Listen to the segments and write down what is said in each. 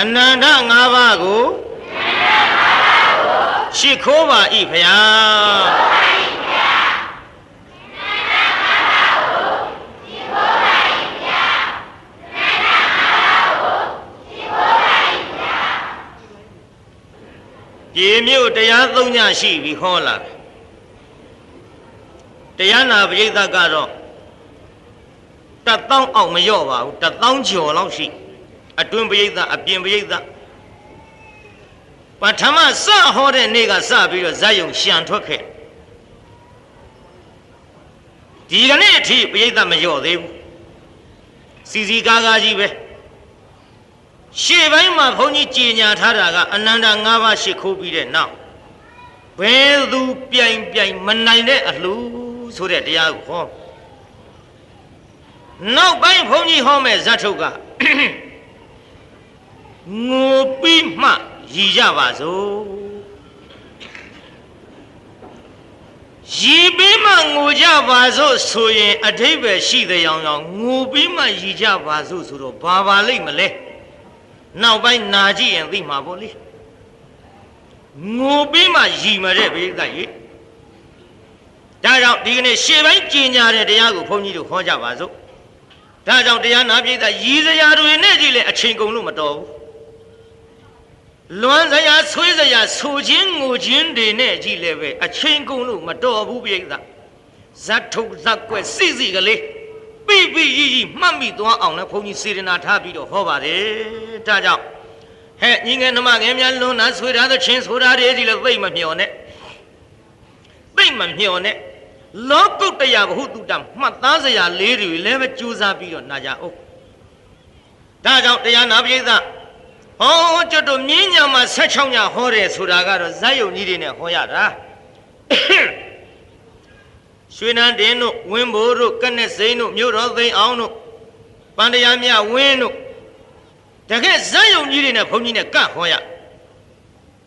အနန္တ၅ပါးကိုရှိခိုးပါ၏ဖျားပြေမြို့တရား၃ညရှိပြီဟောလာတရားနာပရိသတ်ကတော့1000အောင်မလျော့ပါဘူး1000ကျော်လောက်ရှိအတွင်းပရိသတ်အပြင်ပရိသတ်ပထမစဟောတဲ့နေ့ကစပြီးတော့ဇာတ်ယုံရှံထွက်ခဲ့ဒီကနေ့အထိပရိသတ်မလျော့သေးဘူးစီစီကားကားကြီးပဲရှေ့ပိုင်းမှာဘုန်းကြီးကြေညာထားတာကအနန္တ၅ပါးရှိခိုးပြီးတဲ့နောက်ဘယ်သူပြိုင်မနိုင်တဲ့အလှဆိုတဲ့တရားကိုဟောနောက်ပိုင်းဘုန်းကြီးဟောမဲ့ဇတ်ထုတ်ကငိုပြီးမှရည်ကြပါစို့ရည်ပြီးမှငိုကြပါစို့ဆိုရင်အဓိပ္ပာယ်ရှိတဲ့အောင်ငိုပြီးမှရည်ကြပါစို့ဆိုတော့ဘာပါလိမ့်မလဲနောက်ပိုင်းနာကြည့်ရင်သိမှာပေါ့လေငိုပြီးမှရည်မတဲ့ပိဋကကြီးဒါကြောင့်ဒီကနေ့ရှေ့ပိုင်းကျင်ညာတဲ့တရားကိုဘုန်းကြီးတို့ဟောကြပါစို့ဒါကြောင့်တရားနာပိဋကရည်စရာတွေနဲ့ကြည့်လေအချိန်ကုန်လို့မတော်ဘူးလွမ်းစရာဆွေးစရာဆိုခြင်းငိုခြင်းတွေနဲ့ကြည့်လေပဲအချိန်ကုန်လို့မတော်ဘူးပိဋကဇတ်ထုတ်ဇက်ကွက်စီကလေးပိရီမှတ်မိသွားအောင်လဲဘုန်းကြီးစေတနာထားပြီးတော့ဟောပါတယ်ဒါကြောင့်ဟဲ့ညီငယ်နှမငယ်များလွန်နာဆွေထားသချင်းဆိုတာတွေဒီလိုသိမမျှော်နဲ့လောကုတ္တရာဘဟုတုတ္တမှတ်သားစရာလေးတွေလည်းပဲကြိုးစားပြီးတော့နာကြအောင်ဒါကြောင့်တရားနာပရိသတ်ဟောကျွတ်တို့မြင်းညာမှာ16ညဟောတယ်ဆိုတာကတော့ဇတ်ယုံကြီးတွေနဲ့ဟောရတာရွှေနန်းတင်တို့ဝင်းဘိုးတို့ကနဲ့စိန်တို့မြို့တော်သိန်းအောင်တို့ပန္တရားမြဝင်းတို့တကယ်ဇတ်ယုံကြီးတွေနဲ့ဘုန်းကြီးနဲ့ကတ်ဟောရ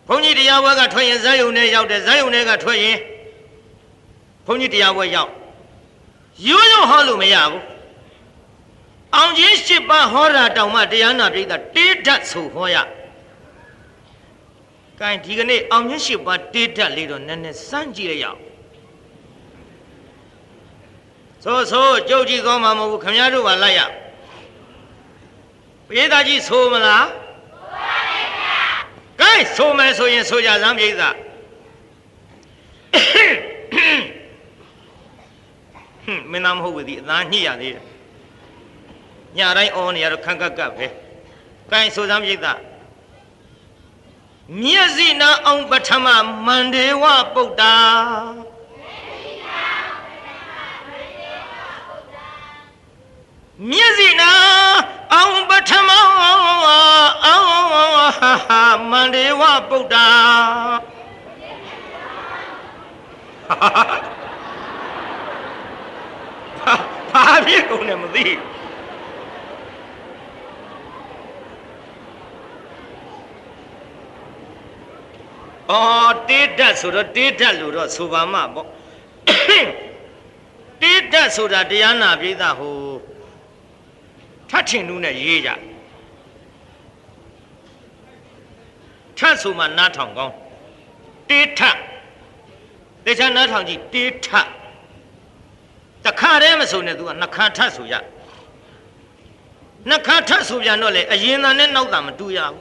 ဘုန်းကြီးတရားပွဲကထွက်ရင်ဇတ်ယုံနဲ့ရောက်တယ်ဇတ်ယုံတွေကထွက်ရင်ဘုန်းကြီးတရားပွဲရောက်ရိုးဟောလို့မရဘူးအောင်ကြီး7ပါးဟောတာတောင်မှတရားနာပိဋကတေးဓာတ်ဆိုဟောရကဲဒီကနေ့အောင်ကြီး7ပါးတေးဓာတ်လေးတော့နည်းနည်းစမ်းကြည့်လိုက်ရအောင်ဆိုကြုတ်ကြည့်ကောင်းမှာမဟုတ်ဘူးခင်ဗျားတို့ပါလိုက်ရပိဋကကြီးဆိုမလားဆိုပါမယ်ဗျာကဲဆိုမယ်ဆိုရင်ဆိုကြစမ်းပိဋကမင်းသားမဟုတ်ဘူးဒီအသားညှိရသေးတယ်ညတိုင်းအော်နေရတော့ခန့်ကပ်ပဲကဲဆိုစမ်းပိဋကမျက်စိနာအောင်ပထမမန္တေဝပုဒ္ဒါမျက်စိနာအောင်ပထမအောင်မန္တေဝပုဒ္ဒါဘာဖြစ်ကုန်လဲမသိအော်တေးဓာတ်ဆိုတော့တေးဓာတ်လို့တော့ဆိုပါမှပေါ့တေးဓာတ်ဆိုတာတရားနာပိဋကဟိုထထင်နူးနဲ့ရေးကြထဆိုမှနားထောင်ကောင်းတေးထတေချာနားထောင်ကြည့်တေးထတခါတည်းမဆိုနဲ့သူကနှခါထဆိုရနှခါထဆိုပြန်တော့လေအရင်တန်နဲ့နောက်တန်မတူရဘူး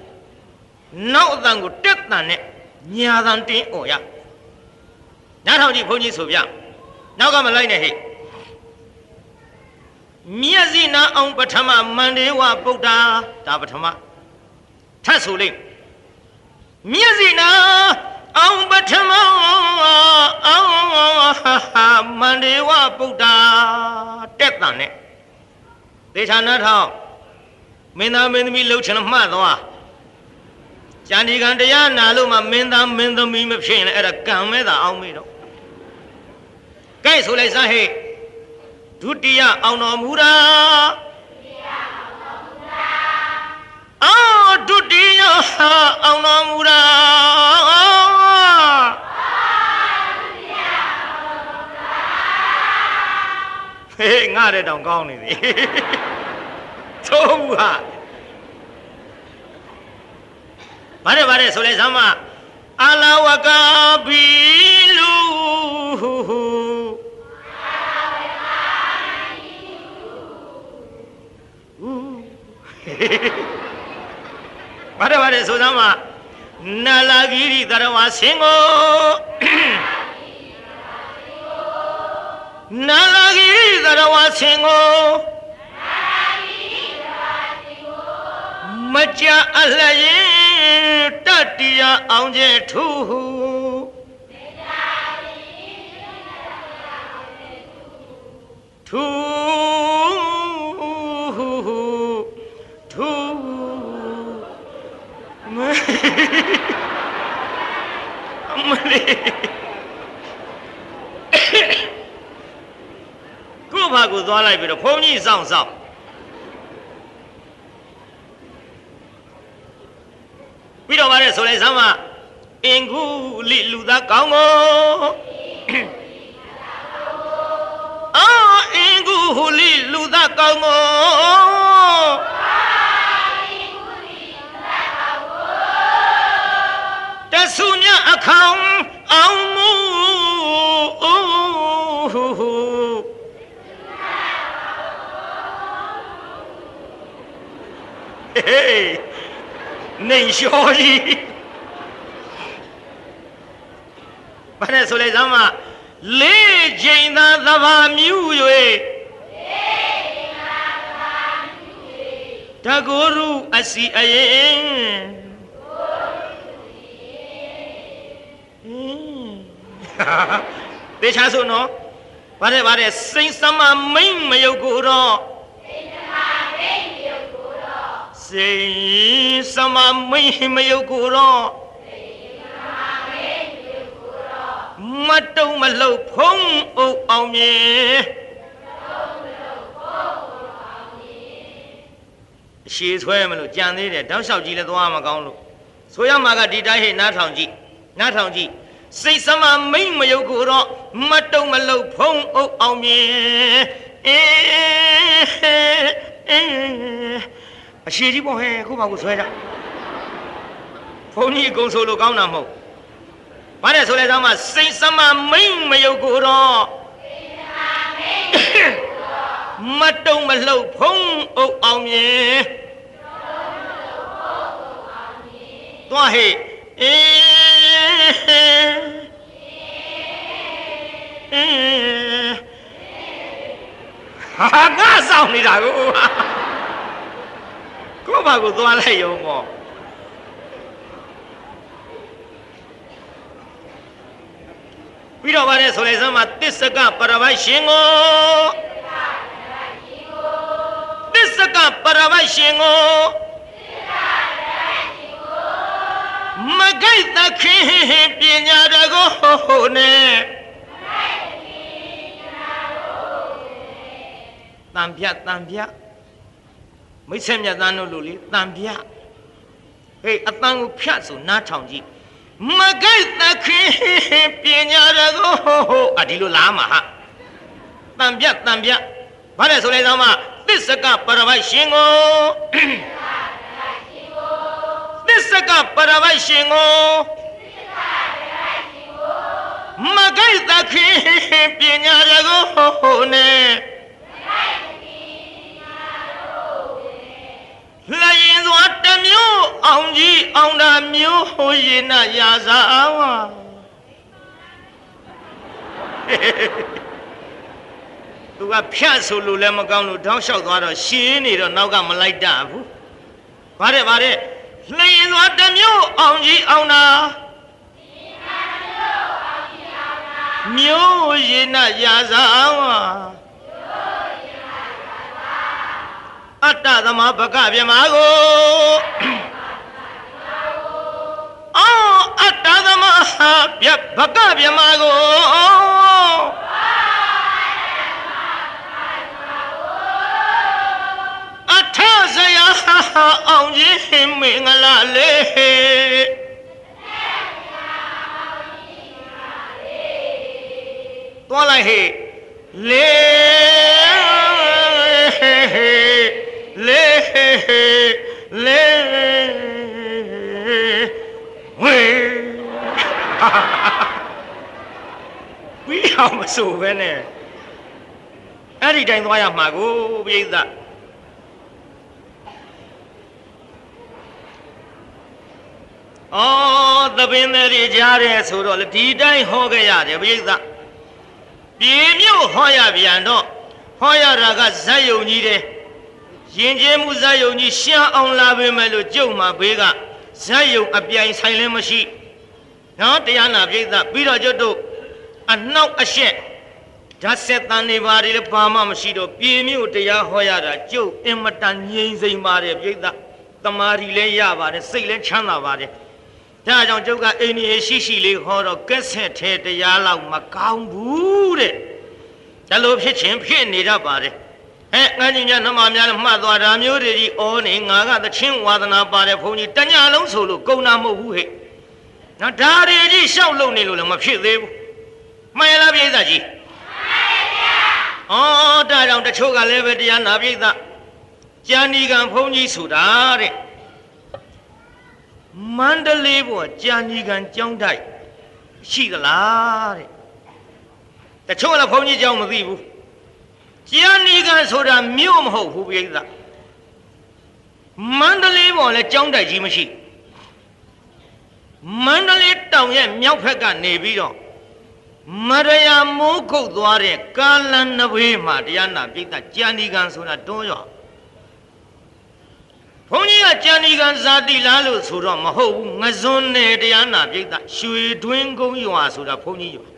နောက်အတန်ကိုတက်တန်နဲ့ညာတန်တင်းអော်ရနားထောင်ကြည့်ဘုန်းကြီးဆိုပြနောက်ကမလိုက်နဲ့ဟဲ့မျက်စိနာအောင်ပထမမန္တေဝပုဒ္ဒါဒါပထမထပ်ဆိုလိုက်မျက်စိနာအောင်ပထမအောင်မန္တေဝပုဒ္ဒါတက်တန်နဲ့ဒေသနာထောင်မင်းသားမင်းသမီးလှုပ်ချင်မှတ်သွားကျန်ဒီကံတရားနာလို့မှမင်းသားမင်းသမီးမဖြစ်ရင်လည်းအဲ့ဒါကံမဲ့တာအောင်မေးတော့ကဲဆိုလိုက်စမ်းဟဲ့ဒုတိယအောင်တော်မူတာအော်ဒုတိယအောင်တော်မူတာဟေးငါတဲ့တောင်ကောင်းနေပြီသို့ဟာ ဘာတဲ့ဆိုလဲစမ်းမအလာဝကဘီလူဘာတဲ့ဆိုစမ်းမနာလာဂီရီတရဝဆင်ကိုနာလာဂီရီတရဝဆင်ကိုမကြအလရင်တတိယအောင်ကျထူထူထူမလေးကို့ဘာကိုသွားလိုက်ပြီးတော့ဘုန်းကြီးစောင့်ပြီးတော့ဗါတဲ့ဆိုလိုက်စမ်းမအင်ကူလိလူသားကောင်းကိုအင်ကူလိလူသားကောင်းကိုတဆူမြအခေါင်အောင်မူဟေးနေလျှော်ကြီးဘာလဲဆိုလဲစမ်းမလေးချိန်သာသဘာမြူ၍တကူရုအစီအရင်တေချာဆိုနော်ဘာတဲ့စိတ်စမမိန်မယုတ်ကိုတော့စိတ်စမမိန်မယုတ်ကိုတော့မတုံမလှုပ်ဖုံးအုပ်အောင်မြေအရှိဆွဲမလို့ကြံသေးတယ်တောက်လျှောက်ကြည့်လဲသွားမကောင်းလို့ဆိုရမှာကဒီတိုင်းဟဲ့နားထောင်ကြည့်စိတ်စမမိန်မယုတ်ကိုတော့မတုံမလှုပ်ဖုံးအုပ်အောင်မြေအရှိကြီးပေါ့ဟဲ့ခုမှကိုဆွဲကြဘုန်းကြီးအကုန်ဆိုလို့ကောင်းတာမဟုတ်ဘာလဲဆိုလဲသားမစိတ်စမမိန်မယုတ်ကိုတော့မတုံမလှုပ်ဖုံးအုပ်အောင်မြေသွားဟဲ့ဟာငါဆောင်နေတာကိုဘာကိုသွားလိုက်ရုံပေါ့ပြီးတော့ဗါတဲ့ဆိုလိုက်စမ်းမှာတစ္ဆကပရပိုက်ရှင်ကိုတစ္ဆကပရပိုက်ရှင်ကိုမဂိတ်သခင်ပညာတကိုနဲ့တန်ပြမိတ်ဆက်မြတ်သားတို့လို့လေတန်ပြဟေးအတန်ကိုဖြတ်ဆိုနားထောင်ကြည့်မဂိတ်သခင်ပညာတကိုဒီလိုလားမှာဟာတန်ပြဘာလဲဆိုလိုက်သားမသစ္စကပရပိုက်ရှင်ကိုသစ္စကပရပိုက်ရှင်ကိုမဂိတ်သခင်ပညာတကိုနဲ့လရင်စွာတမျိုးအောင်ကြီးအောင်တာမျိုးဟိုရင်နာရာစာဝါသူကဖြတ်ဆိုလို့လည်းမကောင်းလို့တောင်းလျှောက်သွားတော့ရှင်းနေတော့နောက်ကမလိုက်တတ်ဘူးဘာတဲ့လရင်စွာတမျိုးအောင်ကြီးအောင်တာမျိုးရင်နာရာစာဝါအတ္တသမဘကပြမကိုအတ္တသမဘကပြမကိုအထစရာအောင်ရင်မင်္ဂလာလေသွားလိုက်ဟေ့လေလေ ဆိုပဲနဲ့အဲ့ဒီတိုင်းသွားရမှာကိုပြိဿသပင်တွေကြားတယ်ဆိုတော့လေဒီတိုင်းဟောခဲ့ရတယ်ပြိဿပြေမြို့ဟောရပြန်တော့ဟောရတာကဇက်ယုံကြီးတယ်ရင်ကျေးမှုဇက်ယုံကြီးရှင်းအောင်လာပေမဲ့လို့ကျုံမှာဘေးကဇက်ယုံအပြိုင်ဆိုင်လည်းမရှိနော်တရားနာပြိဿပြီးတော့ကျွတ်တို့အနှောက်အရှက်ဓာတ်ဆက်တန်နေပါလေဘာမှမရှိတော့ပြေမြို့တရားဟောရတာကျုပ်အင်မတန်ငြိမ်စိမ်ပါတယ်ပြိဿတမာရီလည်းရပါတယ်စိတ်လည်းချမ်းသာပါတယ်ဒါကြောင့်ကျုပ်ကအိန္ဒိယရှိလေးဟောတော့ကက်ဆက်ထဲတရားလောက်မကောင်းဘူးတဲ့ဒါလိုဖြစ်ချင်းဖြစ်နေတတ်ပါတယ်ငါကြီးများနှမများလည်းမှတ်သွားတာမျိုးတွေကြီးဩနေငါကသချင်းဝါသနာပါတယ်ဘုန်းကြီးတညလုံးဆိုလို့ကုန်တာမဟုတ်ဘူးဟဲ့နော်ဒါတွေကြီးရှောက်လုံနေလို့လည်းမဖြစ်သေးဘူးမှန်လားပြိဿကြီးဒါကြောင့်တချို့ကလည်းပဲတရားနာပြိဿကျန်ဒီကံဘုန်းကြီးဆိုတာတဲ့မန္တလေးပေါ်ကျန်ဒီကံကျောင်းတိုက်ရှိသလားတဲ့တချို့လည်းဘုန်းကြီးကျောင်းမသိဘူးကျန်ဒီကံဆိုတာမြို့မဟုတ်ဘူးပြိဿမန္တလေးပေါ်လည်းကျောင်းတိုက်ကြီးမရှိမန္တလေးတောင်ရဲ့မြောက်ဘက်ကနေပြီးတော့မရယာမိုးခုတ်သွားတဲ့ကာလန်နဘေးမှာတရားနာပြိဿကျန်ဒီကံဆိုတာတွန်းရွာဘုန်းကြီးကကျန်ဒီကံဇာတိလားလို့ဆိုတော့မဟုတ်ဘူးငစွန်းနဲ့တရားနာပြိဿရွှေတွင်းကုန်းရွာဆိုတာဘုန်းကြီးရွာ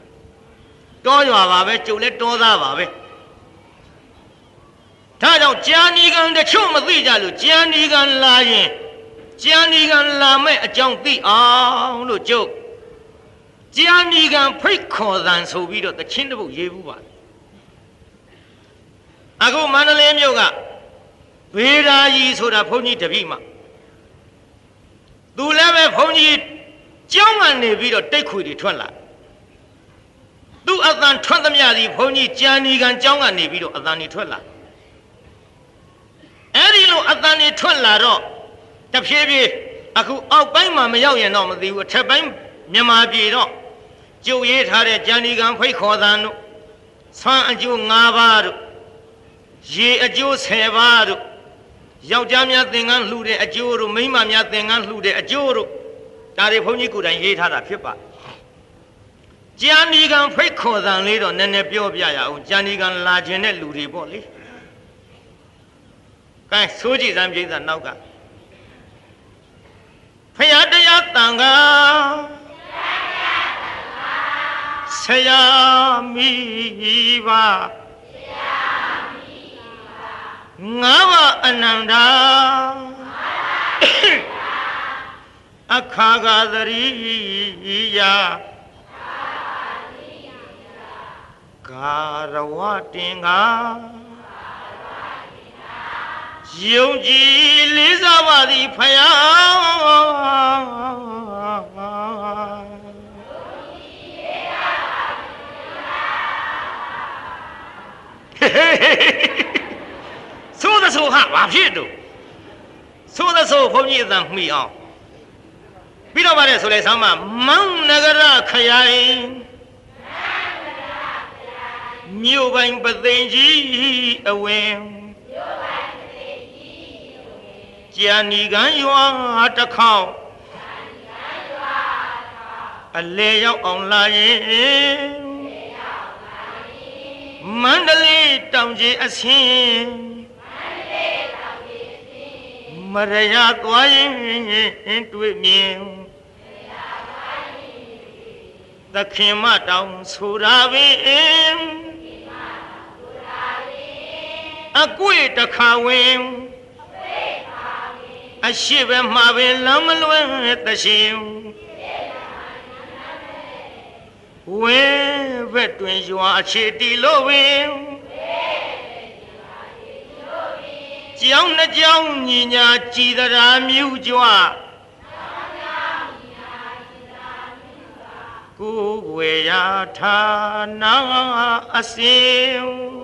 တောရွာပါပဲကျုပ်လည်းတောသားပါပဲဒါကြောင့်ကျန်ဒီကံတချို့မသိကြလို့ကျန်ဒီကံလာရင်ကျန်ဒီကံလာမဲ့အကြောင်းသိအောင်လို့ကျုပ်ကျန်ဒီကံဖိတ်ခေါ်သံဆိုပြီးတော့တချင်းတစ်ပုဒ်ရေးဘူးပါအခုမန္တလေးမြို့ကဗေဒာကြီးဆိုတာဘုန်းကြီးတပည့်မှာသူလည်းပဲဘုန်းကြီးကျောင်းကနေပြီးတော့တိတ်ခွေတွေထွက်လာသူအတန်ထွက်သမျှဒီဘုန်းကြီးကျန်ဒီကံကျောင်းကနေပြီးတော့အတန်တွေထွက်လာအဲ့ဒီလိုအတန်တွေထွက်လာတော့တဖြည်းဖြည်းအခုအောက်ပိုင်းမှာမရောက်ရင်တော့မသိဘူးအထက်ပိုင်းမြန်မာပြည်တော့ကျုပ်ရေးထားတဲ့ကျန်ဒီကံဖိတ်ခေါ်သံတို့ဆွမ်းအကျိုး5ပါးတို့ရေအကျိုး10ပါးတို့ယောက်ျားများသင်္ကန်းလှူတဲ့အကျိုးတို့မိန်းမများသင်္ကန်းလှူတဲ့အကျိုးတို့ဒါတွေဘုန်းကြီးကိုယ်တိုင်ရေးထားတာဖြစ်ပါကျန်ဒီကံဖိတ်ခေါ်သံလေးတော့နည်းနည်းပြောပြရအောင်ကျန်ဒီကံလာခြင်းတဲ့လူတွေပေါ့လေကဲဆိုကြည့်စမ်းပြိဿနောက်ကဖရာတရားတန်ခါဆရာမိပါငါးပါးအနန္တအခါဂသရိယကာရဝတင်္ဂယုံကြည်လေးစားပါသည်ဖယားဆိုးသဆိုးဟာဘာဖြစ်တော့ဆိုးသဆိုးဘုန်းကြီးအတန်မှီအောင်ပြီးတော့ပါတယ်ဆိုလဲဆမ်းမမန်းနဂရခရိုင်မြို့ပိုင်းပသိမ်ကြီးအဝင်ကျန်ဒီကံရွာတစ်ခေါက်အလေရောက်အောင်လာရင်မန္တလေးတောင်ကြီးအဆင်းမရယာသွားရင်တွေ့မြင်သခင်မတောင်ဆိုတာပင်အကွေတစ်ခါဝင်အရှိပဲမှာပင်လမ်းမလွဲတရှင်ဝဲဘက်တွင်ရွာအခြေတီလို့ပင်ကျောင်းနှစ်ကျောင်းညီညာကြည်သရာမြူကြွကိုယ်ဝေရာဌာနာအစဉ်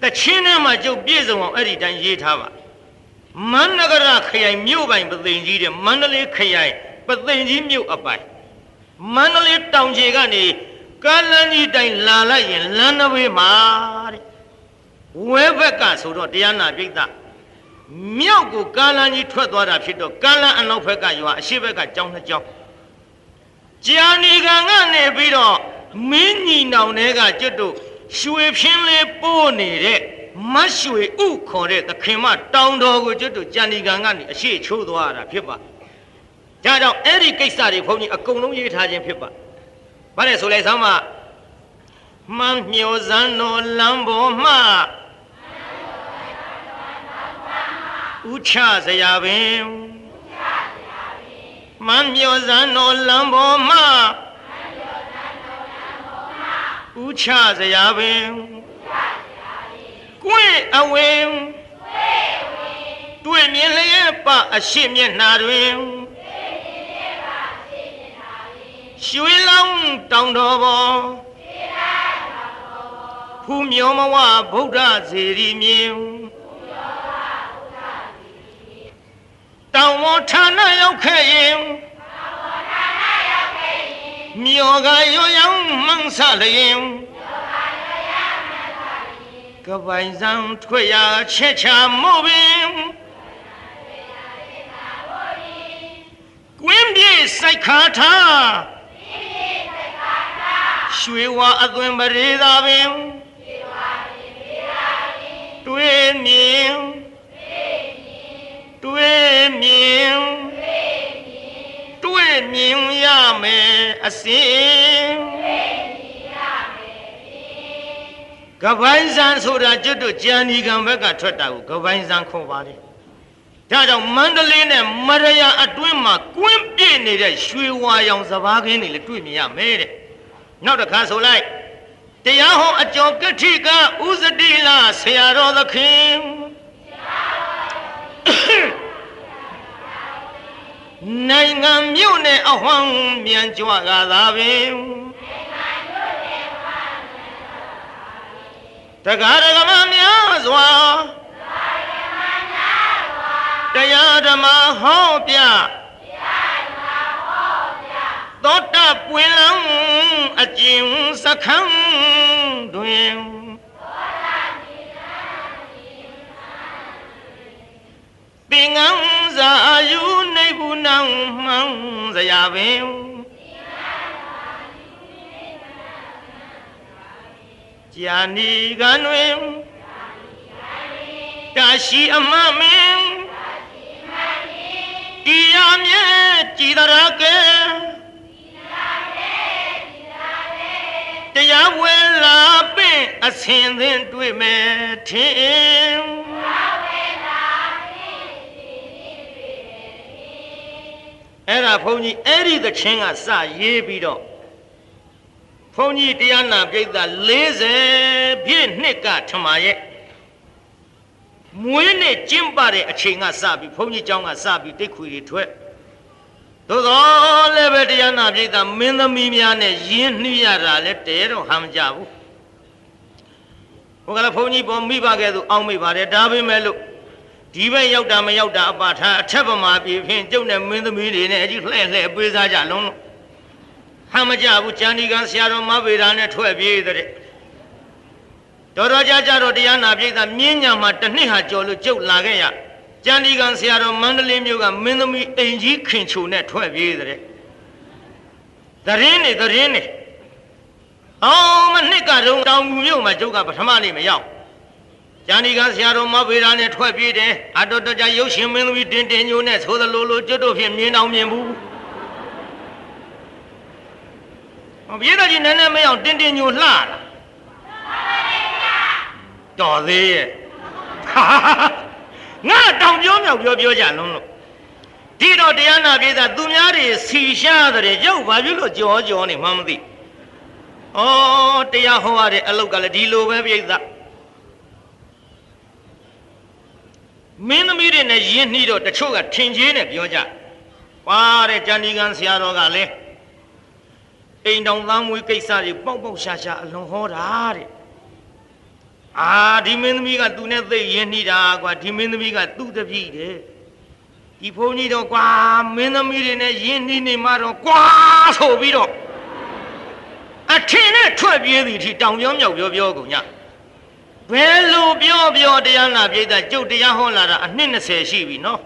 တချင်းထဲမှာကျုပ်ပြည့်စုံအောင်အဲ့ဒီတိုင်းရေးထားပါမန္နဂရခရိုင်မြို့ပိုင်ပသိမ်ကြီးတဲ့မန္တလေးခရိုင်ပသိမ်ကြီးမြို့အပိုင် မန္တလေးတောင်ကြီးကနေကားလမ်းကြီးတိုင်လာလိုက်ရင်လမ်းတစ်ဝေးမှာတဲ့ဝဲဘက်ကဆိုတော့တရားနာပိဋကမြောက်ကိုကားလမ်းကြီးထွက်သွားတာဖြစ်တော့ကားလမ်းအနောက်ဘက်ကရွာအရှေ့ဘက်ကကျောင်းနှစ်ကျောင်းကြာနေကံကနေပြီးတော့မင်းညီနောင်တွေကကျွတ်တို့ရွှေဖြင်းလေးပိုးနေတဲ့မတ်ရွှေဥခေါ်တဲ့သခင်မတောင်တော်ကိုကျွတ်တို့ကြာနေကံကနေအရှိချိုးသွားတာဖြစ်ပါဒါကြောင့်အဲ့ဒီကိစ္စတွေဘုန်းကြီးအကုန်လုံးရေးထားခြင်းဖြစ်ပါဘာလဲဆိုလိုက်စမ်းပါမှန်မျောစံတော်လမ်းပေါ်မှဥချစရာပင်မှန်မျောစံတော်လမ်းပေါ်မှဥချစရာပင်ကွင့်အဝင်းတွေ့မြင်လျက်ပအရှိမျက်နှာတွင်ရွှေလောင်းတောင်တော်ပေါ်ဖူးမြောမဝဗုဒ္ဓဇေရီမြင်တောင်ဝဌာနရောက်ခဲ့ရင်မြောကရောရောင်မှန်းဆလျင်ကပိုင်စံထွက်ရချက်ချမို့ပင်ကွင်းပြေစိုက်ခါထားရွှေဝါအသွင်ပရိသာပင်တွေ့မြင်တွေ့မြင်တွေ့မြင်ရမယ်အစဉ်ကပိုင်စံဆိုတာကျွတ်တို့ကြံဒီကံဘက်ကထွက်တာကိုကပိုင်စံခေါ်ပါတယ်ဒါကြောင့်မန္တလေးနဲ့မရယာအတွင်းမှာကွင်းပြည့်နေတဲ့ရွှေဝါရောင်စဘာခင်းတွေလည်းတွေ့မြင်ရမယ်တဲ့နောက်တစ်ခါဆိုလိုက်တရားဟောအကျော်ကတိကဥဇတိလဆရာတော်သခင်နိုင်ငံမြို့နယ်အဝှမ်းမြန်ကြွကသာပင်တရားဓမ္မများစွာတရားဓမ္မဟောပြသောတပွင့်လန်းအကျဉ်စခန်းတွင်သင်္ကန်းစာယူနေဘူးနောင်မှန်းစရာပင်ကြာနီကံတွင်တာရှိအမမင်းတရားမြဲကြည်တရကဲတရားဝဲလာပင်အစင်သင်တွေ့မယ်ထင်အဲ့ဒါဘုန်းကြီးအဲ့ဒီသချင်းကစရေးပြီးတော့ဘုန်းကြီးတရားနာပိဋက40ပြည့်နှစ်ကထမရဲ့မွေးနေ့ကျင်းပတဲ့အချိန်ကစပြီးဘုန်းကြီးကျောင်းကစပြီးတိတ်ခွေတွေထွက်သို့သောလည်းပဲတရားနာပိဋကမင်းသမီးများနဲ့ရင်းနှီးရတာလည်းတဲတော့ဟမ်းမကြဘူးဟိုကလည်းဘုန်းကြီးပေါ်မိဘကဲ့သို့အောင်းမိပါတယ်ဒါပေမဲ့လို့ဒီဘက်ရောက်တာမရောက်တာအပါထားအထက်ပမာပြေဖြင့်ကျုပ်နဲ့မင်းသမီးတွေနဲ့အကြီးလှဲ့လှဲ့ပေးစားကြလုံးလို့ဟမ်းမကြဘူးကျန်ဒီကံဆရာတော်မဗေဒာနဲ့ထွက်ပြေးတဲ့တော်တော်ကြာတော့တရားနာပိဋကမြင်းညာမှာတစ်နှစ်ဟာကျော်လို့ကျုပ်လာခဲ့ရကျန်ဒီကံဆရာတော်မန္တလေးမြို့ကမင်းသမီးအိမ်ကြီးခင်ချိုနဲ့ထွက်ပြေးတဲ့သတင်းနေအောင်မနှစ်ကတော့တောင်ကူမြို့မှာကျုပ်ကပထမနေ့မရောက်ကျန်ဒီကံဆရာတော်မဗေဒာနဲ့ထွက်ပြေးတယ်အတော်တော်ကြာရုပ်ရှင်မင်းသမီးတင်ညိုနဲ့သိုးသလိုကျွတ်တို့ဖြင့်မြင်အောင်မြင်ဘူးပြေးတော့ကြီးနည်းနည်းမရောက်တင်ညိုလှလာတော်သေးရဲ့ငါတောင်ပြောမြောက်ပြောကြလုံးလို့ဒီတော့တရားနာပြေးတာသူများတွေစီရှားတဲ့ရုပ်ဘာဖြစ်လို့ကြောနေမှမသိဩတရားဟောရတဲ့အလုပ်ကလည်းဒီလိုပဲပြိဿမင်းသမီးတွေနဲ့ယဉ်နှီးတော့တချို့ကထင်ကြီးနဲ့ပြောကြပါတဲ့ကျန်ဒီကံဆရာတော်ကလည်းအိမ်တော်သားမွေးကိစ္စတွေပေါက်ရှာအလွန်ဟောတာတဲ့ဒီမင်းသမီးကသူနဲ့သိယဉ်နှီးတာကွာဒီမင်းသမီးကသူ့တပည့်တဲ့ ဒီဘုန်းကြီးတော့ကွာမင်းသမီးတွေနဲ့ယင်းနေနေမှတော့ကွာဆိုပြီးတော့အထင်နဲ့ထွက်ပြေးသည်အထိတောင်ပြောမြောက်ပြောကုန်ညဘယ်လိုပြောတရားနာပြိဿကျုပ်တရားဟောလာတာအနှစ်20ရှိပြီနော်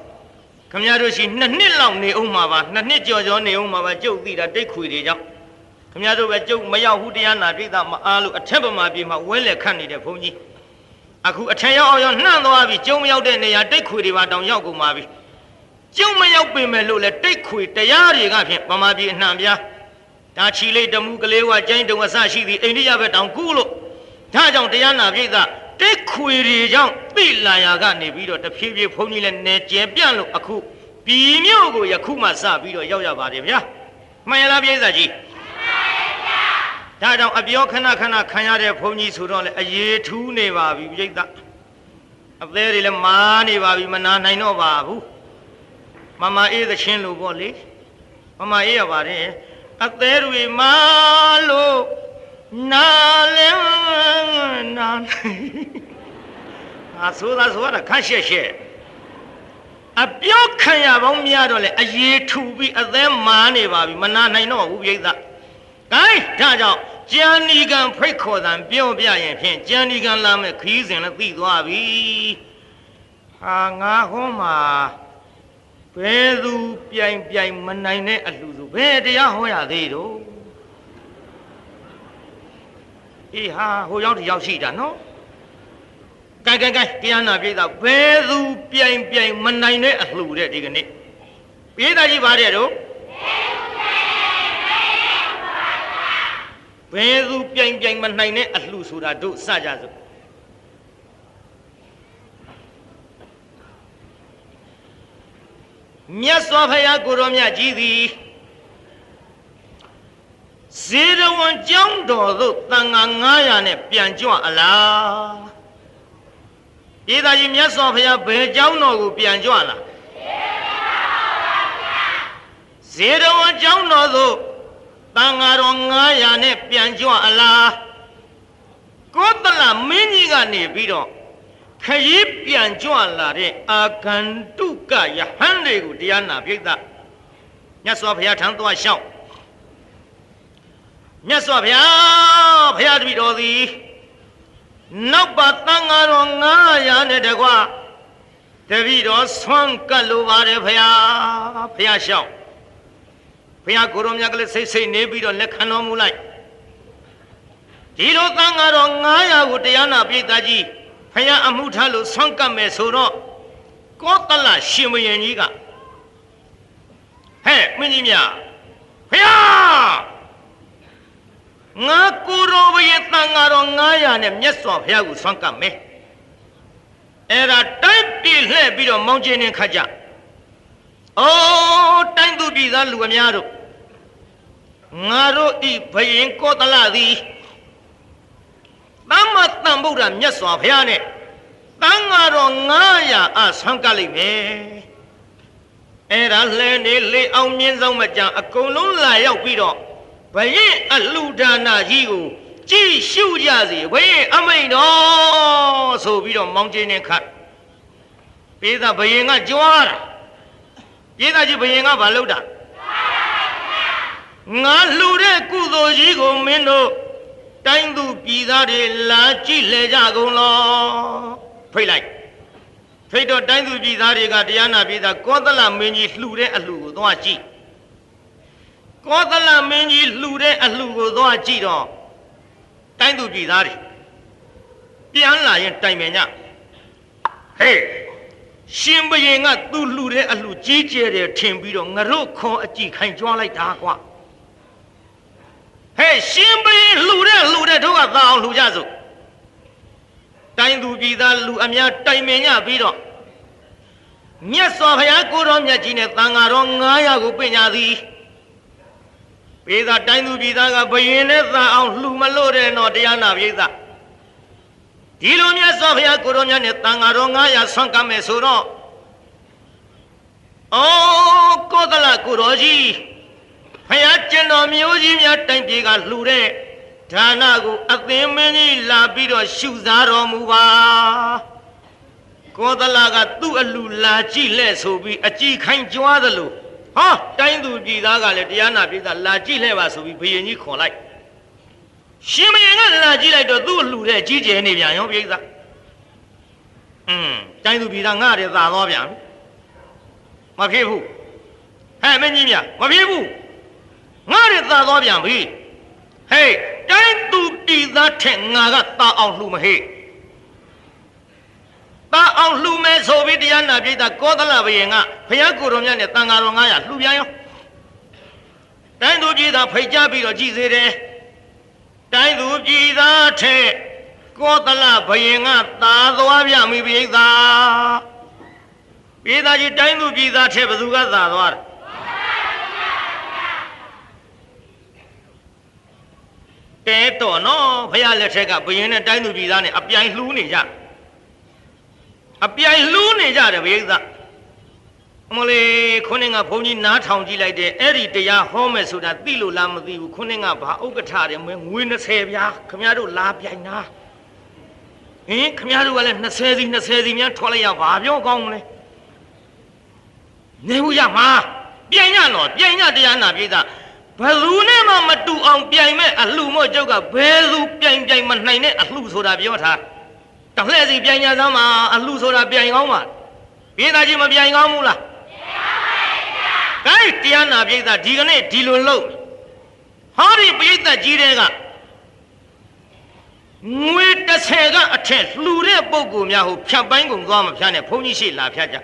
ခင်ဗျားတို့ရှိ2နှစ်လောက်နေအောင်မှာပါ2နှစ်ကြော်နေအောင်မှာပါကျုပ်သိတာတိတ်ခွေတွေကြောင့်ခင်ဗျားတို့ပဲကျုပ်မရောက်ဘူးတရားနာပြိဿမအားလို့အထက်ပမာပြေမှာဝဲလက်ခတ်နေတဲ့ဘုန်းကြီးအခုအထက်ရောက်အောင်နှံ့သွားပြီကျုံမရောက်တဲ့နေရာတိတ်ခွေတွေပါတောင်ရောက်ကုန်ပါပြီကျုံမရောက်ပင်မဲ့လို့လေတိတ်ခွေတရားတွေကဖြင့်ပမာပြေအနှံပြားဒါချီလေးတမှုကလေးဝကျိုင်းတုံအစရှိသည်အိန္ဒိယဘက်တောင်ကူးလို့ဒါကြောင့်တရားနာပြိဿတိတ်ခွေတွေကြောင့်သိလာရာကနေပြီးတော့တဖြည်းဖြည်းဘုန်းကြီးလည်းနေကျပြန့်လို့အခုပြည်မြို့ကိုယခုမှစပြီးတော့ရောက်ရပါတယ်ဗျာမှန်ရလားပြိဿကြီးဒါကြောင့်အပြောခဏခံရတဲ့ဘုန်းကြီးဆိုတော့လေအေးထူးနေပါပြီပြိဿအသေးတွေလည်းမာနေပါပြီမနာနိုင်တော့ပါဘူးမမအေးသချင်းလို့ပေါ့လေမမအေးရပါတယ်အသေးတွေမာလို့နာလဲနာဆိုတာခက်ရှက်အပြောခံရပေါင်းများတော့လေအေးထူပြီးအသေးမာနေပါပြီမနာနိုင်တော့ဘူးပြိဿဂိုင်းဒါကြောင့်ကျန်ဒီကံဖိတ်ခေါ်တံပြောပြရင်ဖြင့်ကျန်ဒီကံလာမဲ့ခီးစဉ်လည်းသိသွားပြီဟာငါဟောမှာဘယ်သူပြိုင်မနိုင်တဲ့အလှဆိုဘယ်တရားဟောရသေးတော့အေးဟာဟိုရောက်တယောက်ရှိတာနော်ကဲတရားနာပြိဿဘယ်သူပြိုင်မနိုင်တဲ့အလှတဲ့ဒီကနေ့ပြိဿကြီးပါတယ်တော့ဘယ်သူပြိုင်မနိုင်တဲ့အလှဆိုတာတို့စကြစို့မြတ်စွာဘုရားကိုရောမြတ်ကြီးသည်ဇေရဝံကျောင်းတော်သို့တန်ခါ900နဲ့ပြန်ကြွအလားပြည်သားကြီးမြတ်စွာဘုရားဘယ်ကျောင်းတော်ကိုပြန်ကြွလားဇေရဝံကျောင်းတော်သို့တန်ခါတော်900နဲ့ပြန်ကြွအလားကောသလမင်းကြီးကနေပြီးတော့ခရီးပြန်ကြွလာတဲ့အာဂန္တုကယဟန်တွေကိုတရားနာပြိဿမြတ်စွာဘုရားထံသွားလျှောက်မြတ်စွာဘုရားတပည့်တော်သည်နောက်ပါတန်ဃာတော်900နဲ့တကွတပည့်တော်ဆွမ်းကပ်လိုပါတယ်ဘုရားလျှောက်ဘုရားကိုရောမြတ်ကလေးစိတ်နေပြီးတော့လက်ခံတော်မူလိုက်ဒီလိုတန်ဃာတော်900ကိုတရားနာပြိဿကြီးဖယားအမှုထားလို့ဆွမ်းကပ်မယ်ဆိုတော့ကောသလရှင်ဘုရင်ကြီးကဟဲ့မင်းကြီးများဖယားငါကိုရောဘုရင်တန်ဃာတော်900နဲ့မြတ်စွာဘုရားကိုဆွမ်းကပ်မယ်အဲ့ဒါတိုက်ပြည့်လှဲ့ပြီးတော့မောင်းကျင်းနေခတ်ကြအိုးတိုင်းသူပြည်သားလူအများတို့ငါတို့ဤဘုရင်ကောသလသည်သမ္မာသမ္ဗုဒ္ဓမြတ်စွာဘုရားနဲ့တန်ဃာတော်900အဆွမ်းကပ်လိုက်မယ်အဲ့ဒါလှဲနေလေအောင်မြင့်ဆုံးမကြအကုန်လုံးလာရောက်ပြီးတော့ဘရင်အလှဒါနကြီးကိုကြည့်ရှုကြစေဘရင်အမိန်တော်ဆိုပြီးတော့မောင်းကျင်းနေခတ်ပြေးသားဘရင်ကကြွားတာပြေးသားကြီးဘရင်ကဘာလုပ်တာငါလှတဲ့ကုသိုလ်ကြီးကိုမင်းတို့တိုင်းသူပြည်သားတွေလာကြည့်လေကြကုန်လောဖိတ်လိုက်ဖိတ်တော့တိုင်းသူပြည်သားတွေကတရားနာပြည်သားကောသလမင်းကြီးလှတဲ့အလှကိုသွားကြည့်ကောသလမင်းကြီးလှတဲ့အလှကိုသွားကြည့်တော့တိုင်းသူပြည်သားတွေပြန်လာရင်တိုင်ပင်ကြဟေးရှင်ဘုရင်ကသူ့လှတဲ့အလှကြီးကျယ်တယ်ထင်ပြီးတော့ငရုတ်ခွန်အကြည့်ခိုင်ကြွားလိုက်တာကွာဟဲ့ရှင်ဘုရင်လှတဲ့တို့ကသာအောင်လှကြစို့တိုင်းသူပြည်သားလူအများတိုင်ပင်ကြပြီးတော့မြတ်စွာဘုရားကိုရောမြတ်ကြီးနဲ့တန်ဃာတော်900ကိုပြင်ကြသည်ပြည်သားတိုင်းသူပြည်သားကဘယင်နဲ့သာအောင်လှမလို့တဲ့တော့တရားနာပြည်သားဒီလိုမြတ်စွာဘုရားကိုရောမြတ်နဲ့တန်ဃာတော်900ဆွမ်းကပ်မယ်ဆိုတော့အော်ကောသလကိုရောကြီးဘုရားကျင်တော်မျိုးကြီးများတိုင်ပြေကလှတဲ့ဒါနကိုအသင်မင်းကြီးလာပြီးတော့ရှုစားတော်မူပါ ကောသလကသူ့အလူလာကြည့်လဲဆိုပြီးအကြည့်ခိုင်းကြွားသလိုဟာတိုင်းသူပြည်သားကလည်းတရားနာပြည်သားလာကြည့်လဲပါဆိုပြီးဘုရင်ကြီးခေါ်လိုက်ရှင်မင်းကလာကြည့်လိုက်တော့သူ့အလူတဲ့ကြီးကျယ်နေပြန်ရောပြည်သားတိုင်းသူပြည်သားငါတဲ့သာသွားပြန်မဖြစ်ဘူးဟဲ့မင်းကြီးမြမဖြစ်ဘူးငါတဲ့သာသွားပြန်ပြီဟေးတိုင်းသူပြည်သားထက်ငါကသာအောင်လှူမဟေ့သာအောင်လှူမဲဆိုပြီးတရားနာပြည်သားကောသလဘုရင်ကဘုရားကိုယ်တော်မြတ်နဲ့တန်ဃာတော်900လှူပြန်ရောတိုင်းသူပြည်သားဖိတ်ကြားပြီးတော့ကြည်စေတယ်တိုင်းသူပြည်သားထက်ကောသလဘုရင်ကသာသွားပြန်ပြီပြည်သားပြည်သားကြီးတိုင်းသူပြည်သားထက်ဘယ်သူကသာသွားတယ်တဲတော်နော်ဘုရားလက်ထက်ကဘုရင်နဲ့တိုင်းသူပြည်သားနဲ့အပြိုင်လှူးနေကြအပြိုင်လှူးနေကြတယ်ဘုရားအမလေးခုနှစ်ကဘုန်းကြီးနားထောင်ကြည့်လိုက်တယ်အဲ့ဒီတရားဟောမယ်ဆိုတာသိလို့လားမသိဘူးခုနှစ်ကဘာဥက္ကဋ္ဌတယ်ငွေ20ပြားခမရတို့လာပြိုင်တာခမရတို့ကလည်း20စီများထွက်လိုက်ရဘာပြောကောင်းမလဲနေဘူးရမှာပြိုင်ရတော့ပြိုင်ရတရားနာပြည်သားဘယ်သူနဲ့မှမတူအောင်ပြိုင်မဲ့အလှမို့ကျုပ်ကဘယ်သူပြိုင်မနိုင်တဲ့အလှဆိုတာပြောထားတလှည့်စီပြိုင်ကြသမ်းမှာအလှဆိုတာပြိုင်ကောင်းပါပြည်သားကြီးမပြိုင်ကောင်းဘူးလားပြိုင်ပါဘူးဗျာတရားနာပြည်သားဒီကနေ့ဒီလိုလုပ်ဟောဒီပြည်သားကြီးတွေကငွေ30ကအထက်လှူတဲ့ပုံကိုများဟိုဖြတ်ပိုင်းကုန်သွားမဖြတ်နဲ့ဘုန်းကြီးရှိလာဖြတ်ကြ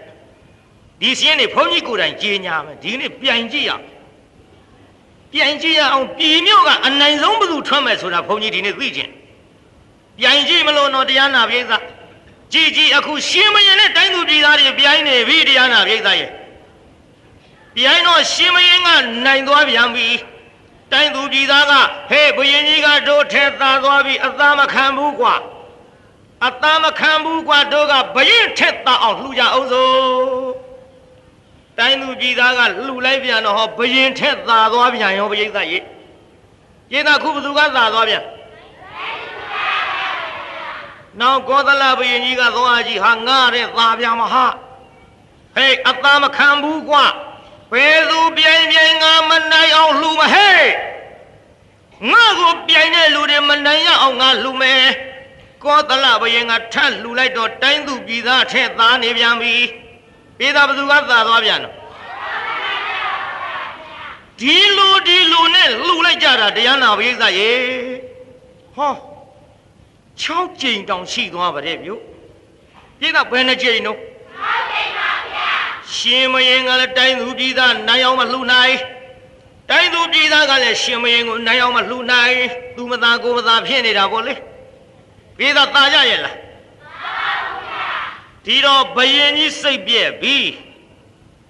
ဒီစင်းနေဘုန်းကြီးကိုယ်တိုင်ကြေညာမယ်ဒီနေ့ပြိုင်ကြည့်ရအောင်ပြည်မြို့ကအနိုင်ဆုံးဘသူထွက်မယ်ဆိုတာဘုန်းကြီးဒီနေ့သိကျင်ပြိုင်ကြည့်မလို့တော့တရားနာပြည်သားကြည်အခုရှင်မရင်နဲ့တိုင်းသူပြည်သားတွေပြိုင်နေပြီတရားနာပြည်သားရဲ့ပြိုင်တော့ရှင်မရင်ကနိုင်သွားပြန်ပြီတိုင်းသူပြည်သားကဟဲ့ဘုရင်ကြီးကတို့ထဲသာသွားပြီအသားမခံဘူးကွာတို့ကဘရင်ထက်သာအောင်လှူကြအောင်စို့တိုင်းသူပြည်သားကလှူလိုက်ပြန်တော့ဟောဘရင်ထက်သာသွားပြန်ရောဘုရင်သားရေပြည်သားခုဘသူကသာသွားပြန်နောက်ကောသလဘုရင်ကြီးကသွားကြည့်ဟာငါတဲ့သာပြန်မဟာဟဲ့အသားမခံဘူးကွာဘယ်သူပြိုင်ငါမနိုင်အောင်လှူမဟဲ့ငါကိုပြိုင်တဲ့လူတွေမနိုင်ရအောင်ငါလှူမယ်ကောသလဘုရင်ကထပ်လှူလိုက်တော့တိုင်းသူပြည်သားထက်သားနေပြန်ပြီပြည်သားဘသူကသာသွားပြန်တော့ဒီလူနဲ့လှူလိုက်ကြတာတရားနာပရိသတ်ရေဟော6ကြိမ်တောင်ရှိသွားပါတဲ့ဗျပြည်သားဘယ်နှကြိမ်တော့6ကြိမ်ပါဗျာရှင်မရင်ကလည်းတိုင်းသူပြည်သားနိုင်အောင်မလှူနိုင်တိုင်းသူပြည်သားကလည်းရှင်မရင်ကိုနိုင်အောင်မလှူနိုင်သူမသာကိုမသာဖြစ်နေတာပေါ့လေပြည်သားသာကြရဲ့လားဒီတော့ဘယင်ကြီးစိတ်ပြက်ပြီ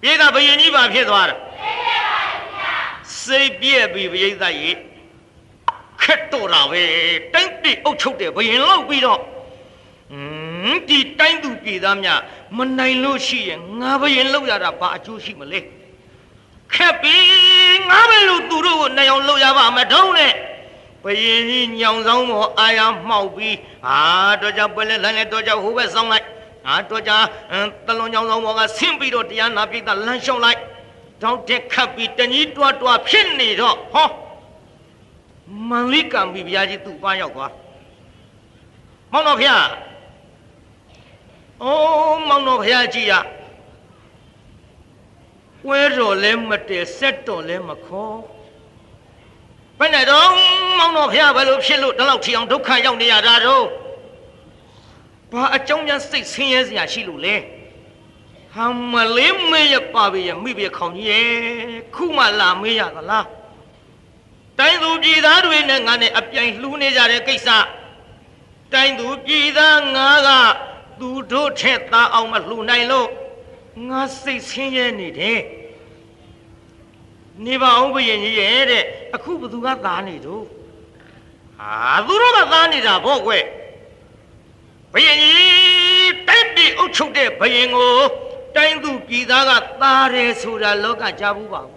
ပြည်သားဘယင်ကြီးဘာဖြစ်သွားတာစိတ်ပြက်ပြီဘယင်သားရေခက်တော့တာပဲတိုင်းပြည်အုပ်ချုပ်တယ်ဘယင်လောက်ပြီးတော့ဒီတိုင်းသူပြည်သားများမနိုင်လို့ရှိရင်ငါဘယင်လောက်ရတာဘာအကျိုးရှိမလဲခက်ပြီငါပဲလို့သူတို့ကိုနိုင်အောင်လုပ်ရပါမထုံးနဲ့ဘယင်ကြီးညောင်ဆောင်မောအာရမှောက်ပြီးတော့ကြောင့်ပဲလဲလမ်းလဲတော့ကြောင့်ဟိုဘက်ဆောင်လိုက်တော့ကြတလွန်ကြောင်ဆောင်မောကဆင်းပြီးတော့တရားနာပိသလမ်းလျှောက်လိုက်တောက်တက်ခတ်ပြီးတကြီးတွားဖြစ်နေတော့ဟောမန်လိကံပြီးဘုရားကြီးသူ့ပါရောက်သွားမောင်တော်ဘုရားမောင်တော်ဘုရားကြီးဝဲတော်လဲမတည်ဆက်တော်လဲမခေါ်ဘယ်နဲ့တော့မောင်တော်ဘုရားဘယ်လိုဖြစ်လို့ဒီလောက်ထီအောင်ဒုက္ခရောက်နေရတာတော့ဘာအကြောင်းများစိတ်ဆင်းရဲစရာရှိလို့လဲဟာမလေးမေးရပါပြီရမိပြီခေါင်ကြီးရဲ့ခုမှလာမေးရသလားတိုင်းသူပြည်သားတွေနဲ့ငါနဲ့အပြိုင်လှူနေကြတဲ့ကိစ္စတိုင်းသူပြည်သားငါကသူတို့ထက်သားအောင်မလှူနိုင်လို့ငါစိတ်ဆင်းရဲနေတယ်နေပါအောင်ဘုရင်ကြီးရဲ့တဲ့အခုဘသူကသားနေတော့သူတို့ကသားနေတာဗောကွယ်ဘုရင်ကြီးတိုင်းပြည်အုပ်ချုပ်တဲ့ဘုရင်ကိုတိုင်းသူပြည်သားကသားတယ်ဆိုတာလောကကြားဘူးပါဘူး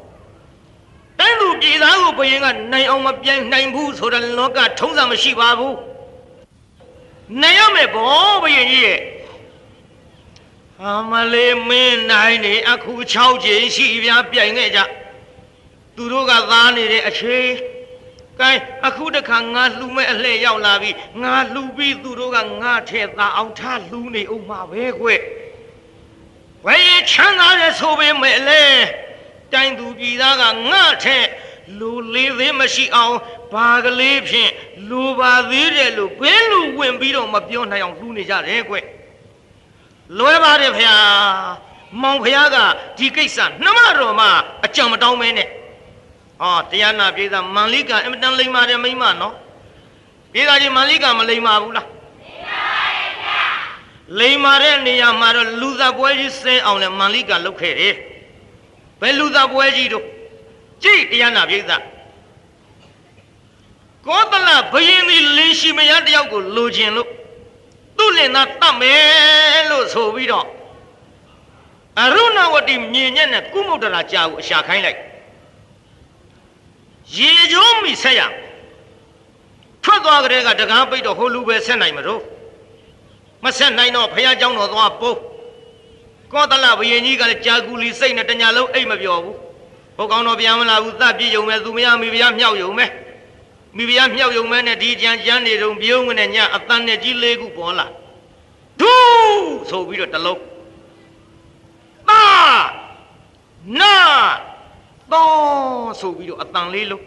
တိုင်းသူပြည်သားကိုဘုရင်ကနိုင်အောင်မပြိုင်နိုင်ဘူးဆိုတာလောကထုံးစံမရှိပါဘူးနိုင်ရမယ်ဗောဘုရင်ကြီးရဲ့ မလေးမင်းနိုင်နေအခု6ချိန်ရှိပြပြိုင်ခဲ့ကြသူတို့ကသားနေတဲ့အချိန်ကဲအခုတခါငါလှူမဲ့အလှည့်ရောက်လာပြီငါလှူပြီးသူတို့ကငါထဲသားအောင်ထားလှူနေအောင်မှာပဲကွဝဲချမ်းသာတဲ့ဆိုပေမဲ့လေတိုင်းသူပြည်သားကငါထဲလူလေးသေးမရှိအောင်ဘာကလေးဖြင့်လူပါသေးတယ်လို့ဘယ်လိုဝင်ပြီးတော့မပြောနိုင်အောင်လှူနေကြတယ်ကွလွယ်ပါတယ်ဖေ။မောင်ဖေကဒီကိစ္စနှမတော်မှအကြံမတောင်းမဲနဲ့။တရားနာပြေးသားမန်လိကအင်မတန်လိမ္မာတယ်မိမနော်။ပြေးသားကြီးမန်လိကမလိမ္မာဘူးလား။လိမ္မာတဲ့နေရာမှာတော့လူသားပွဲကြီးစင်းအောင်လည်းမန်လိကလုပ်ခဲ့တယ်။ဘယ်လူသားပွဲကြီးတို့ကြည့်တရားနာပြေးသားကောသလဘယင်းဒီလင်းရှိမရတယောက်ကိုလိုချင်လို့သူ့လင်သားတတ်မယ်လို့ဆိုပြီးတော့အရုဏဝတိမြင်ညက်နဲ့ကုမုဒ္ဒရာကြာကိုအရှာခိုင်းလိုက်ရေကျုံးမိဆက်ရထွက်သွားကြတဲ့ကတကားပိတ်တော့ဟိုလူပဲဆက်နိုင်မလို့မဆက်နိုင်တော့ဖះเจ้าတော်သွားပိုးကောသလဘယင်ကြီးကလည်းကြာကူလီစိတ်နဲ့တညာလုံးအိတ်မပြောဘူးဘုတ်ကောင်းတော့ပြန်မလာဘူးသတ်ပြည့်ုံမဲ့သူမရမိဖះမြောက်ယုံမဲ့မိဖုရားမြောက်ယုံမဲနဲ့ဒီကြံကြမ်းနေတုံပြုံးနဲ့ညအတန်းနဲ့ကြီးလေးခုပေါ်လာဒူးဆိုပြီးတော့တလုံးသာနာသောဆိုပြီးတော့အတန်လေးလုံး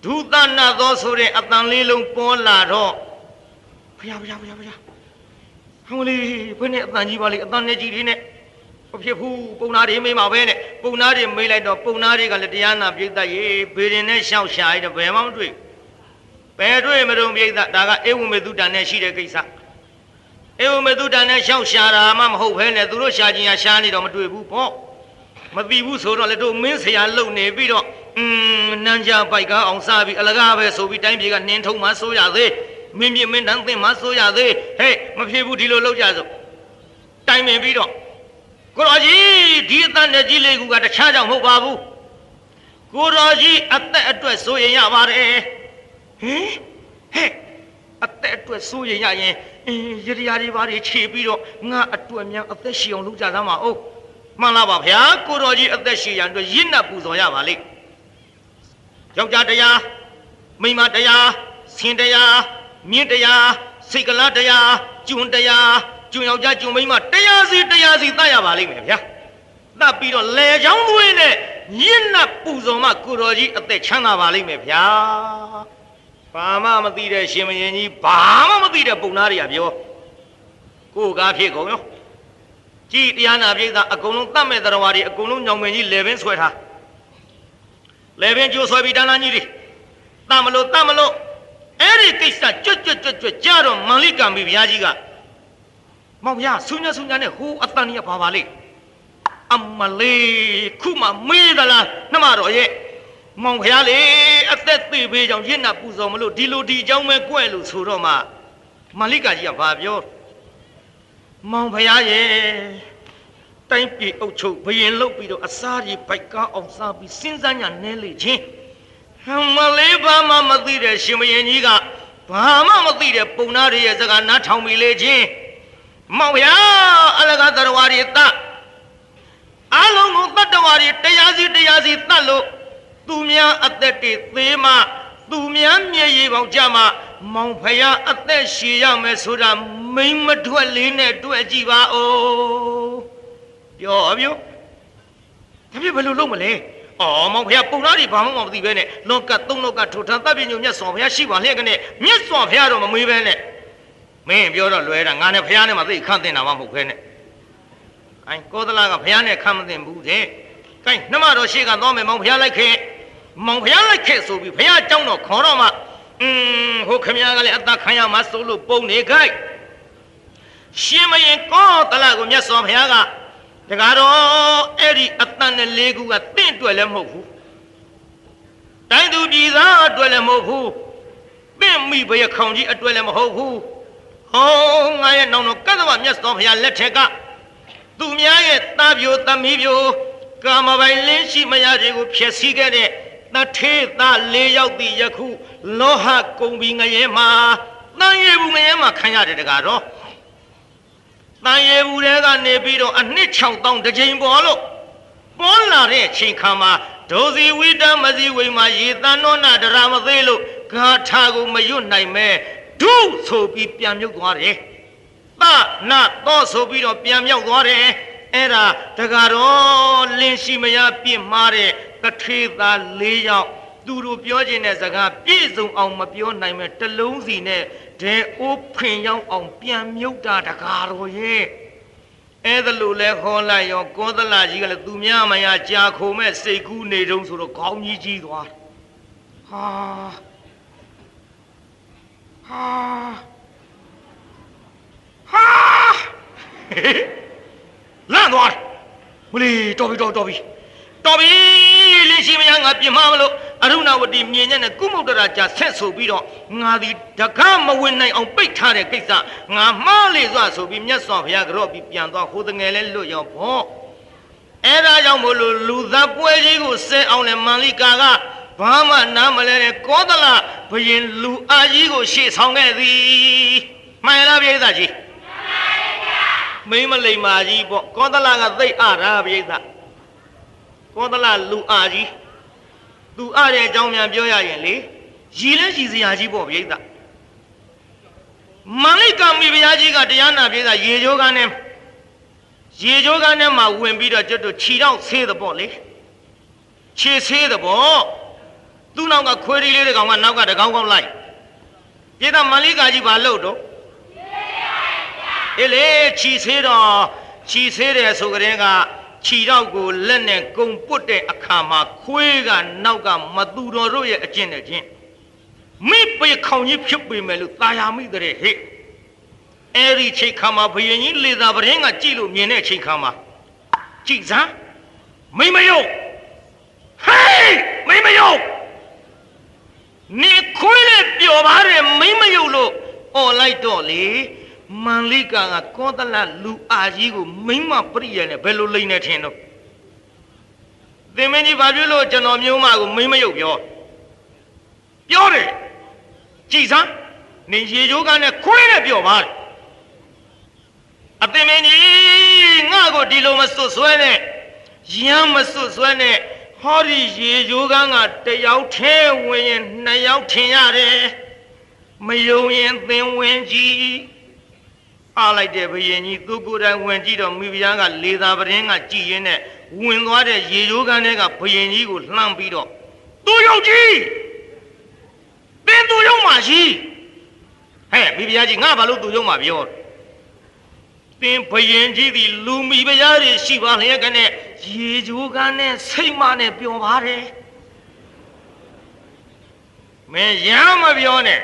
ဒုသနာသောဆိုတဲ့အတန်လေးလုံးပေါ်လာတော့ဖျားဟောင်းလေးဘယ်နဲ့အတန်ကြီးပါလေအတန်နဲ့ကြီးလေးနဲ့မဖြစ်ဘူးပုံနာတွေမေးမှာပဲနဲ့ပုံနာတွေမေးလိုက်တော့ပုံနာတွေကလည်းတရားနာပြိဿရေဘေရင်နဲ့ရှောက်ရှာရတော့ဘယ်မှမတွေ့ဘယ်တွေ့မတုံပြိဿဒါကဧဝမေတုတန်နဲ့ရှိတဲ့ကိစ္စဧဝမေတုတန်နဲ့ရှောက်ရှာတာမှမဟုတ်ဘဲနဲ့သူတို့ရှာခြင်းဟာရှာနေတော့မတွေ့ဘူးပေါ့မသိဘူးဆိုတော့လေတို့မင်းဆရာလုံနေပြီးတော့နန်းကြပိုက်ကားအောင်စားပြီးအလကားပဲဆိုပြီးတိုင်းပြည်ကနှင်းထုံမှဆိုရသေးမင်းပြမင်းတန်းသိမှဆိုရသေးဟဲ့မဖြစ်ဘူးဒီလိုလုပ်ကြစို့တိုင်ပင်ပြီးတော့ကိုတော်ကြီးဒီအတန်နဲ့ကြီးလေးကူကတခြားကြောင့်မဟုတ်ပါဘူးကိုတော်ကြီးအသက်အတွက်ဆိုရင်ရပါတယ်ဟင်ဟဲ့အသက်အတွက်ဆိုရင်ရရင်ရတရားတွေဘာတွေခြေပြီးတော့ငါအတွက်များအသက်ရှည်အောင်လုပ်ကြသမှာဟုတ်မှန်လားပါဗျာကိုတော်ကြီးအသက်ရှည်ရန်အတွက်ရင့်နှပ်ပူဇော်ရပါလိမ့်ယောက်ျားတရားမိန်းမတရားဆင်တရားမြင့်တရားစိတ်ကလားတရားကျွန်းတရားကျွန်းယောက်ျားကျွန်းမိန်းမတရားစီတတ်ရပါလိမ့်မယ်ဗျာတတ်ပြီးတော့လေချောင်းသွေးနဲ့ရင့်နှပ်ပူဇော်မှကိုတော်ကြီးအသက်ချမ်းသာပါလိမ့်မယ်ဗျာဘာမှမသိတဲ့ရှင်မင်းကြီးဘာမှမသိတဲ့ပုံနာတွေကပြောကိုကားဖြစ်ကုန်ရောကြည်တရားနာပြိဿအကုန်လုံးတတ်မဲ့သရဝါတွေအကုန်လုံးညောင်မင်းကြီးလေပင်ဆွဲထားလေပင်ကျိုးဆွဲပြီးတန်းတန်းကြီးတွေတတ်မလို့အဲ့ဒီကိစ္စကြွကြတော့မန်လိကံမိဘုရားကြီးကမောင်ရဆူညာနဲ့ဟိုအတန်ကြီးဘာပါလိမ့်အမလေးခုမှမေးသလားနှမတော်ရဲ့မောင်ဖျားလေအသက်သေးပေးကြောင့်ရင့်နာပူဇော်မလို့ဒီလိုဒီအကြောင်းပဲကြွယ်လို့ဆိုတော့မှမန်လိကကြီးကဘာပြောမောင်ဖျားရဲ့တိုင်းပြည်အုပ်ချုပ်ဘယင်လုပ်ပြီးတော့အစားကြီးဘိုက်ကားအောင်စားပြီးစဉ်းစားညာနဲလေချင်းမလေးဘာမှမသိတဲ့ရှင်မင်းကြီးကဘာမှမသိတဲ့ပုံနာတွေရဲ့စကားနားထောင်ပြီးလေချင်းမောင်ဖျားအလကားသရဝါတွေတတ်အလုံးကိုတတ္တဝါတွေတရားစီတတ်လို့သူများအသက်တွေသေးမှသူများမျက်ရည်ပေါင်ကြမှာမောင်ဖယားအသက်ရှည်ရမယ်ဆိုတာမိမ့်မထွက်လေးနဲ့တွေ့ကြည့်ပါဦးပြောဒါပြဘယ်လိုလုပ်မလဲမောင်ဖယားပုံသားတွေဘာမှမသိပဲနဲ့လောကသုံးလောကထိုထံတပ်ပြညုံမြတ်စွာဘုရားရှိပါလျက်ကနေမြတ်စွာဘုရားတော့မမေးပဲနဲ့မင်းပြောတော့လွဲတာငါနဲ့ဘုရားနဲ့မှသိခန့်တင်တာမှမဟုတ်ခဲနဲ့ကောသလကဘုရားနဲ့ခန့်မတင်ဘူးတဲ့ကိုင်းနှမတော်ရှိကသွားမယ်မောင်ဖျားလိုက်ခဲ့ဆိုပြီးဘုရားเจ้าတော်ခေါ်တော့မှဟိုခမည်းကလည်းအသက်ခံရမှာဆိုလို့ပုံနေခိုက်ရှင်မရင်ကောသလကိုမြတ်စွာဘုရားကတကားတော့အဲ့ဒီအသက်နဲ့လေးခုကတင့်တွယ်လည်းမဟုတ်ဘူးတိုင်းသူပြည်သားအတွက်လည်းမဟုတ်ဘူးတင့်မိဘရခေါင်ကြီးအတွက်လည်းမဟုတ်ဘူးဟောငါရဲ့နောင်တော်ကသဗ္ဗမြတ်စွာဘုရားလက်ထက်ကသူများရဲ့သားပြိုသမီးပြိုကာမပိုင်လင်းရှိမရတွေကိုဖျက်ဆီးခဲ့တဲ့တထေသား၄ယောက်တည်ယခုလောဟကုံပြီးငရဲမှာတန်ရဘူးငရဲမှာခံရတယ်တကားတော့ တန်ရေဘူးတဲကနေပြီးတော့အနှစ်6000တစ်ချိန်ပေါ်လို့ပေါ်လာတဲ့အချိန်ခါမှာဒိုစီဝိတမစီဝိမှာရေတန်နောနာဒရာမသေးလို့ဂါထာကိုမရွတ်နိုင်မဲ့ဒုဆိုပြီးပြန်မြုပ်သွားတယ်။သနာတော့ဆိုပြီးတော့ပြန်မြောက်သွားတယ်။အဲ့ဒါတကားတော့လင်းရှိမရပြင့်မှားတဲ့တထေသား၄ယောက်သူတို့ပြောခြင်းတဲ့စကားပြည့်စုံအောင်မပြောနိုင်မဲ့တလုံးစီနဲ့ဒဲအိုးဖင်ရောက်အောင်ပြန်မြုပ်တာတကားတော့ရဲ့အဲ့ဒါလို့လဲဟောလိုက်ရောကောသလကြီးကလည်းသူများမရကြာခုံမဲ့စိတ်ကူးနေတုံးဆိုတော့ခေါင်းကြီးကြီးသွားဟာလန့်သွားမလီတော်ပြီလေးရှိမရငါပြင်မမလို့အရုဏဝတီမြင်ညက်နဲ့ကုမုဒ္ဒရာကြာဆက်ဆိုပြီးတော့ငါဒီတကားမဝင်နိုင်အောင်ပိတ်ထားတဲ့ကိစ္စငါမှားလေစွာဆိုပြီးမြတ်စွာဘုရားကြော့ပြီးပြန်သွားဟိုတငယ်လဲလွတ်ရောက်ဖို့အဲ့ဒါကြောင့်မို့လို့လူသားပွဲကြီးကိုဆဲအောင်လဲမန္လိကာကဘာမှနားမလဲတဲ့ကောသလဘုရင်လူအာကြီးကိုရှေ့ဆောင်ခဲ့သည်မှန်လားပြိဿကြီးမိမလိမ္မာကြီးပေါ့ကောသလကသိအားတာပြိဿကောသလလူအားကြီးသူအားတဲ့အကြောင်းများပြောရရင်လေရည်လဲရည်စရာကြီးပေါ့ပြိဿမန္လိကာမိဘုရားကြီးကတရားနာပြိဿရေချိုးကန်းနဲ့မှဝင်ပြီးတော့ကျွတ်တို့ခြိတော့ဆေးတဲ့ပေါ့လေခြေဆေးတဲ့ပေါ့သူ့နောက်ကခွေးလေးတစ်ကောင်ကနောက်ကတကောင်ကောက်လိုက်ပြိဿမန္လိကာကြီးဘာလုပ်တော့အေးလေခြိဆေးတယ်ဆိုကြတဲ့ကခြိတော့ကိုလက်နဲ့ကုံပုတ်တဲ့အခါမှာခွေးကနောက်ကမသူတော်တို့ရဲ့အကျင့်နဲ့ချင်းမိပေခေါင်ကြီးဖြစ်ပေမဲ့လို့ตาယာမိတဲ့ဟဲ့အဲ့ဒီချိန်ခါမှာဘုရင်ကြီးလေသာပရင်းကကြည့်လို့မြင်တဲ့ချိန်ခါမှာကြည်စမ်းမိမယုတ်ဟေးမိမယုတ်နေခွေးနဲ့ပျော်ပါတယ်မိမယုတ်လို့អော်လိုက်တော့လေမန္လိကာကကောသလလူအာကြီးကိုမိမပရိယနဲ့ဘယ်လိုလိမ့်နေထင်တော့သင်မင်းကြီးဘာဖြစ်လို့ကျွန်တော်မျိုးမကိုမိမယုတ်ပြောတယ်ကြည်စမ်းနေရေချိုးကနဲ့ခွေးနဲ့ပြောပါတယ်အသင်မင်းကြီးငါ့ကိုဒီလိုမစွတ်ဆွဲနဲ့ရမ်းမစွတ်ဆွဲနဲ့ဟောဒီရေချိုးကကတယောက်ထဲဝင်ရင်နှစ်ယောက်ထင်ရတယ်မယုံရင်သင်ဝင်ကြည့်အားလိုက်တဲ့ဘုရင်ကြီးသူကိုယ်တိုင်ဝင်ကြည့်တော့မိဖုရားကလေသာပရင်းကကြည်ရင်းနဲ့ဝင်သွားတဲ့ရေချိုးကန်းတွေကဘုရင်ကြီးကိုလှမ်းပြီးတော့သူယုတ်ကြီးသင်သူယုတ်မှာရှိဟဲ့မိဖုရားကြီးငါဘာလို့သူယုတ်မှာပြောသင်ဘုရင်ကြီးဒီလူမိဖုရားတွေရှိပါလျက်ကနဲ့ရေချိုးကန်းနဲ့စိတ်မနဲ့ပျော်ပါတယ်မင်းရမ်းမပြောနဲ့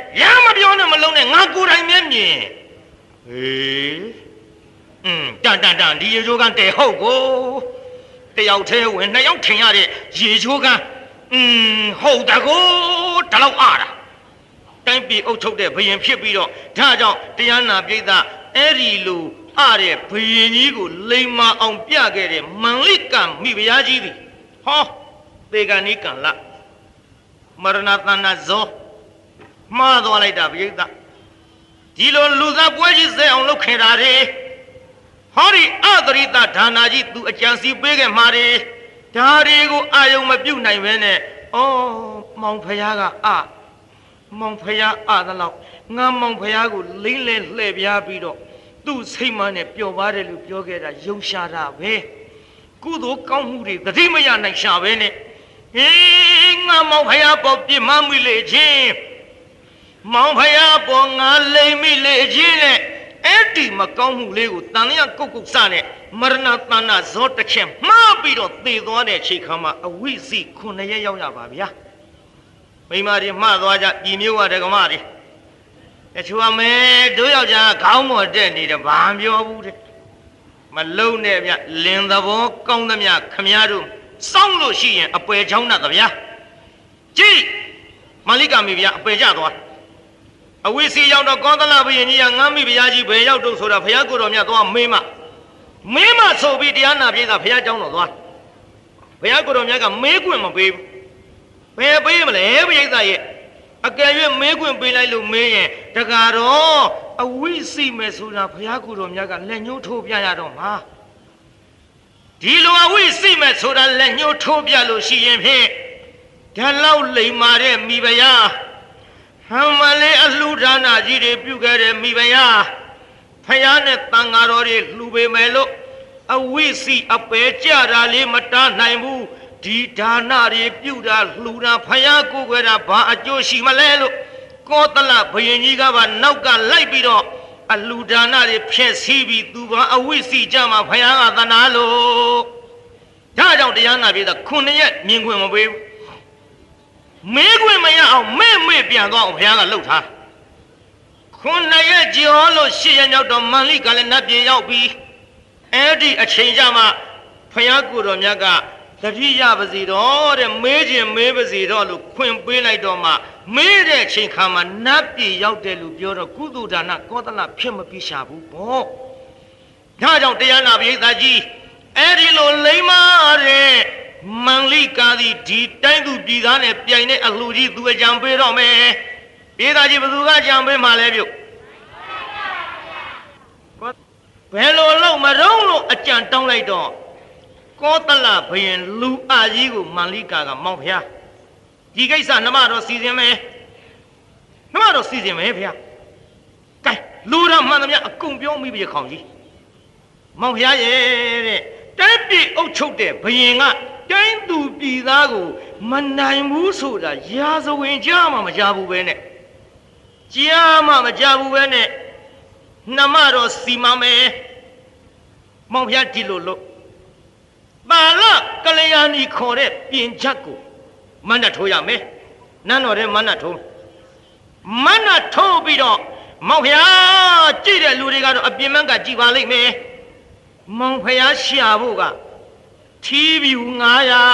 မလုံးနဲ့ငါကိုယ်တိုင်မျက်မြင်ဟေးတန်ဒီရေချိုးကန်းတဲဟုတ်ကိုတယောက်ထဲဝင်နှစ်ယောက်ထင်ရတဲ့ရေချိုးကန်းဟုတ်တကိုဒါလောက်အားတာတိုင်းပြည်အုပ်ချုပ်တဲ့ဘုရင်ဖြစ်ပြီးတော့ဒါကြောင့်တရားနာပိဋကအဲ့ဒီလိုအားတဲ့ဘုရင်ကြီးကိုလိမ္မာအောင်ပြခဲ့တဲ့မန္လိကမိဖုရားကြီးသည်ဟောသေကဏိကံလမရဏတဏဇောမှားသွားလိုက်တာပိဋကဒီလိုလူသားပွဲကြီးစဲအောင်လုပ်ခင်တာတွေဟောဒီအသရိတဒါနာကြီးသူအကြံစီပေးခဲ့မှာတွေဒါတွေကိုအာယုံမပြုတ်နိုင်ပဲနဲ့မောင်ဖယားကမောင်ဖယားသလောက်ငါမောင်ဖယားကိုလိမ့်လဲလှည့်ပြားပြီးတော့သူ့စိတ်မနဲ့ပျော်ပါတယ်လို့ပြောခဲ့တာယုံရှာတာပဲကုသိုလ်ကောင်းမှုတွေသတိမရနိုင်ရှာပဲနဲ့ဟေးငါမောင်ဖယားပေါ်ပြစ်မှားမိလေချင်းမောင်ဖယားပေါ်ငါလိမ့်မိလေချင်းနဲ့အဲ့ဒီမကောင်းမှုလေးကိုတန်လျာကုတ်ကုတ်စနဲ့မရဏတဏဇောတခင်မှားပြီးတော့သေသွားတဲ့ချိန်ခါမှာအဝိဇ္ဇိ9ရက်ရောက်ရပါဗျာမိမတွေမှားသွားကြဒီမျိုးကဒကမတွေတချို့ကမဲတို့ယောက်ျားခေါင်းပေါ်တက်နေတယ်ဘာပြောဘူးတဲ့မလုံနဲ့ဗျလင်သဘောကောင်းသမျှခမည်းတော်စောင့်လို့ရှိရင်အပယ်ချောင်းနဲ့ဗျာကြည့်မန္လိကမိဗျာအပယ်ကျသွားအဝိစီရောက်တော့ကောသလဘုရင်ကြီးကငမ်းမိဘုရားကြီးဘယ်ရောက်တော့ဆိုတာဘုရားကိုယ်တော်မြတ်သွားမေးမဆိုပြီးတရားနာပြေးတာဘုရားเจ้าတော်သွားဘုရားကိုယ်တော်မြတ်ကမေးခွင့်မပေးဘူးဘယ်ပေးမလဲဘုရားရဲ့အကယ်၍မေးခွင့်ပေးလိုက်လို့မေးရင်တကားတော့ အဝိစိမဲ့ဆိုတာဘုရားကိုယ်တော်မြတ်ကလက်ညှိုးထိုးပြရတော့မှာဒီလိုအဝိစိမဲ့ဆိုတာလက်ညှိုးထိုးပြလို့ရှိရင်ဖြင့်ဒါလောက်လိမ်မာတဲ့မိဖုရားဟမ်မလေးအလှူဒါနကြီးတွေပြုခဲ့တဲ့မိဖုရားဖယားနဲ့တန်ဃာတော်တွေလှူပေမဲ့လို့အဝိစိအပယ်ကြတာလေးမတားနိုင်ဘူးဒီဒါနတွေပြုတာလှူတာဖယားကိုယ်ွယ်တာဘာအကျိုးရှိမလဲလို့ကောသလဘုရင်ကြီးကပါနောက်ကလိုက်ပြီးတော့အလှူဒါနတွေဖျက်ဆီးပြီးသူကအဝိစိကြမှာဖယားကသနာလို့ဒါကြောင့်တရားနာပြေတာ9ရက်မြင်ခွင့်မပေးဘူးမေးခွင့်မရအောင်မဲ့ပြန်သွားအောင်ဘုရားကလှုပ်ထား9ရက်ကျော်လို့10ရက်မြောက်တော့မန္လိကလည်းနတ်ပြည်ရောက်ပြီးအဲ့ဒီအချိန်ကျမှဘုရားကိုယ်တော်မြတ်ကတတိယပစီတော်တဲ့မေးခြင်းမေးပစီတော်လို့ခွင့်ပေးလိုက်တော့မှမေးတဲ့အချိန်ခါမှာနတ်ပြည်ရောက်တယ်လို့ပြောတော့ကုသဒါနကောသလဖြစ်မပြရှာဘူးပေါ့ဒါကြောင့်တရားနာပိဋကကြီးအဲ့ဒီလိုလိမ္မာတဲ့မန္လိကာသည်ဒီတိုင်းသူပြည်သားနဲ့ပြိုင်တဲ့အလှူကြီးသူအကြံပေးတော့မယ်ပိဋကကြီးဘသူကကြံပေးမှလဲပြုတ်ဘယ်လိုလုပ်မတော့လို့အကြံတောင်းလိုက်တော့ကောသလဘုရင်လူအကြီးကိုမန္လိကာကမောင်ဖျားဒီကိစ္စနှမတော်စီစဉ်မယ်နှမတော်စီစဉ်မယ်ဖျားကဲလူတော်မှန်သမျှအကုန်ပြောမိပြီခေါင်ကြီးမောင်ဖျားရဲ့တဲ့တိုင်းပြည်အုပ်ချုပ်တဲ့ဘုရင်ကတိုင်းသူပြည်သားကိုမနိုင်ဘူးဆိုတာရာဇဝင်ကြားမှမကြားဘူးပဲနဲ့ကြားမှမကြားဘူးပဲနဲ့နှမတော်စီမမယ်မောင်ဖျားဒီလိုလို့ပါဠကလျာဏီခေါ်တဲ့ပြင်ချက်ကိုမန္တထိုးရမယ်နန်းတော်ထဲမန္တထိုးပြီးတော့မောင်ဖျားကြည့်တဲ့လူတွေကတော့အပြင်မန်းကကြည်ပါလိမ့်မယ်မောင်ဖျားရှာဖို့ကထီးပြူ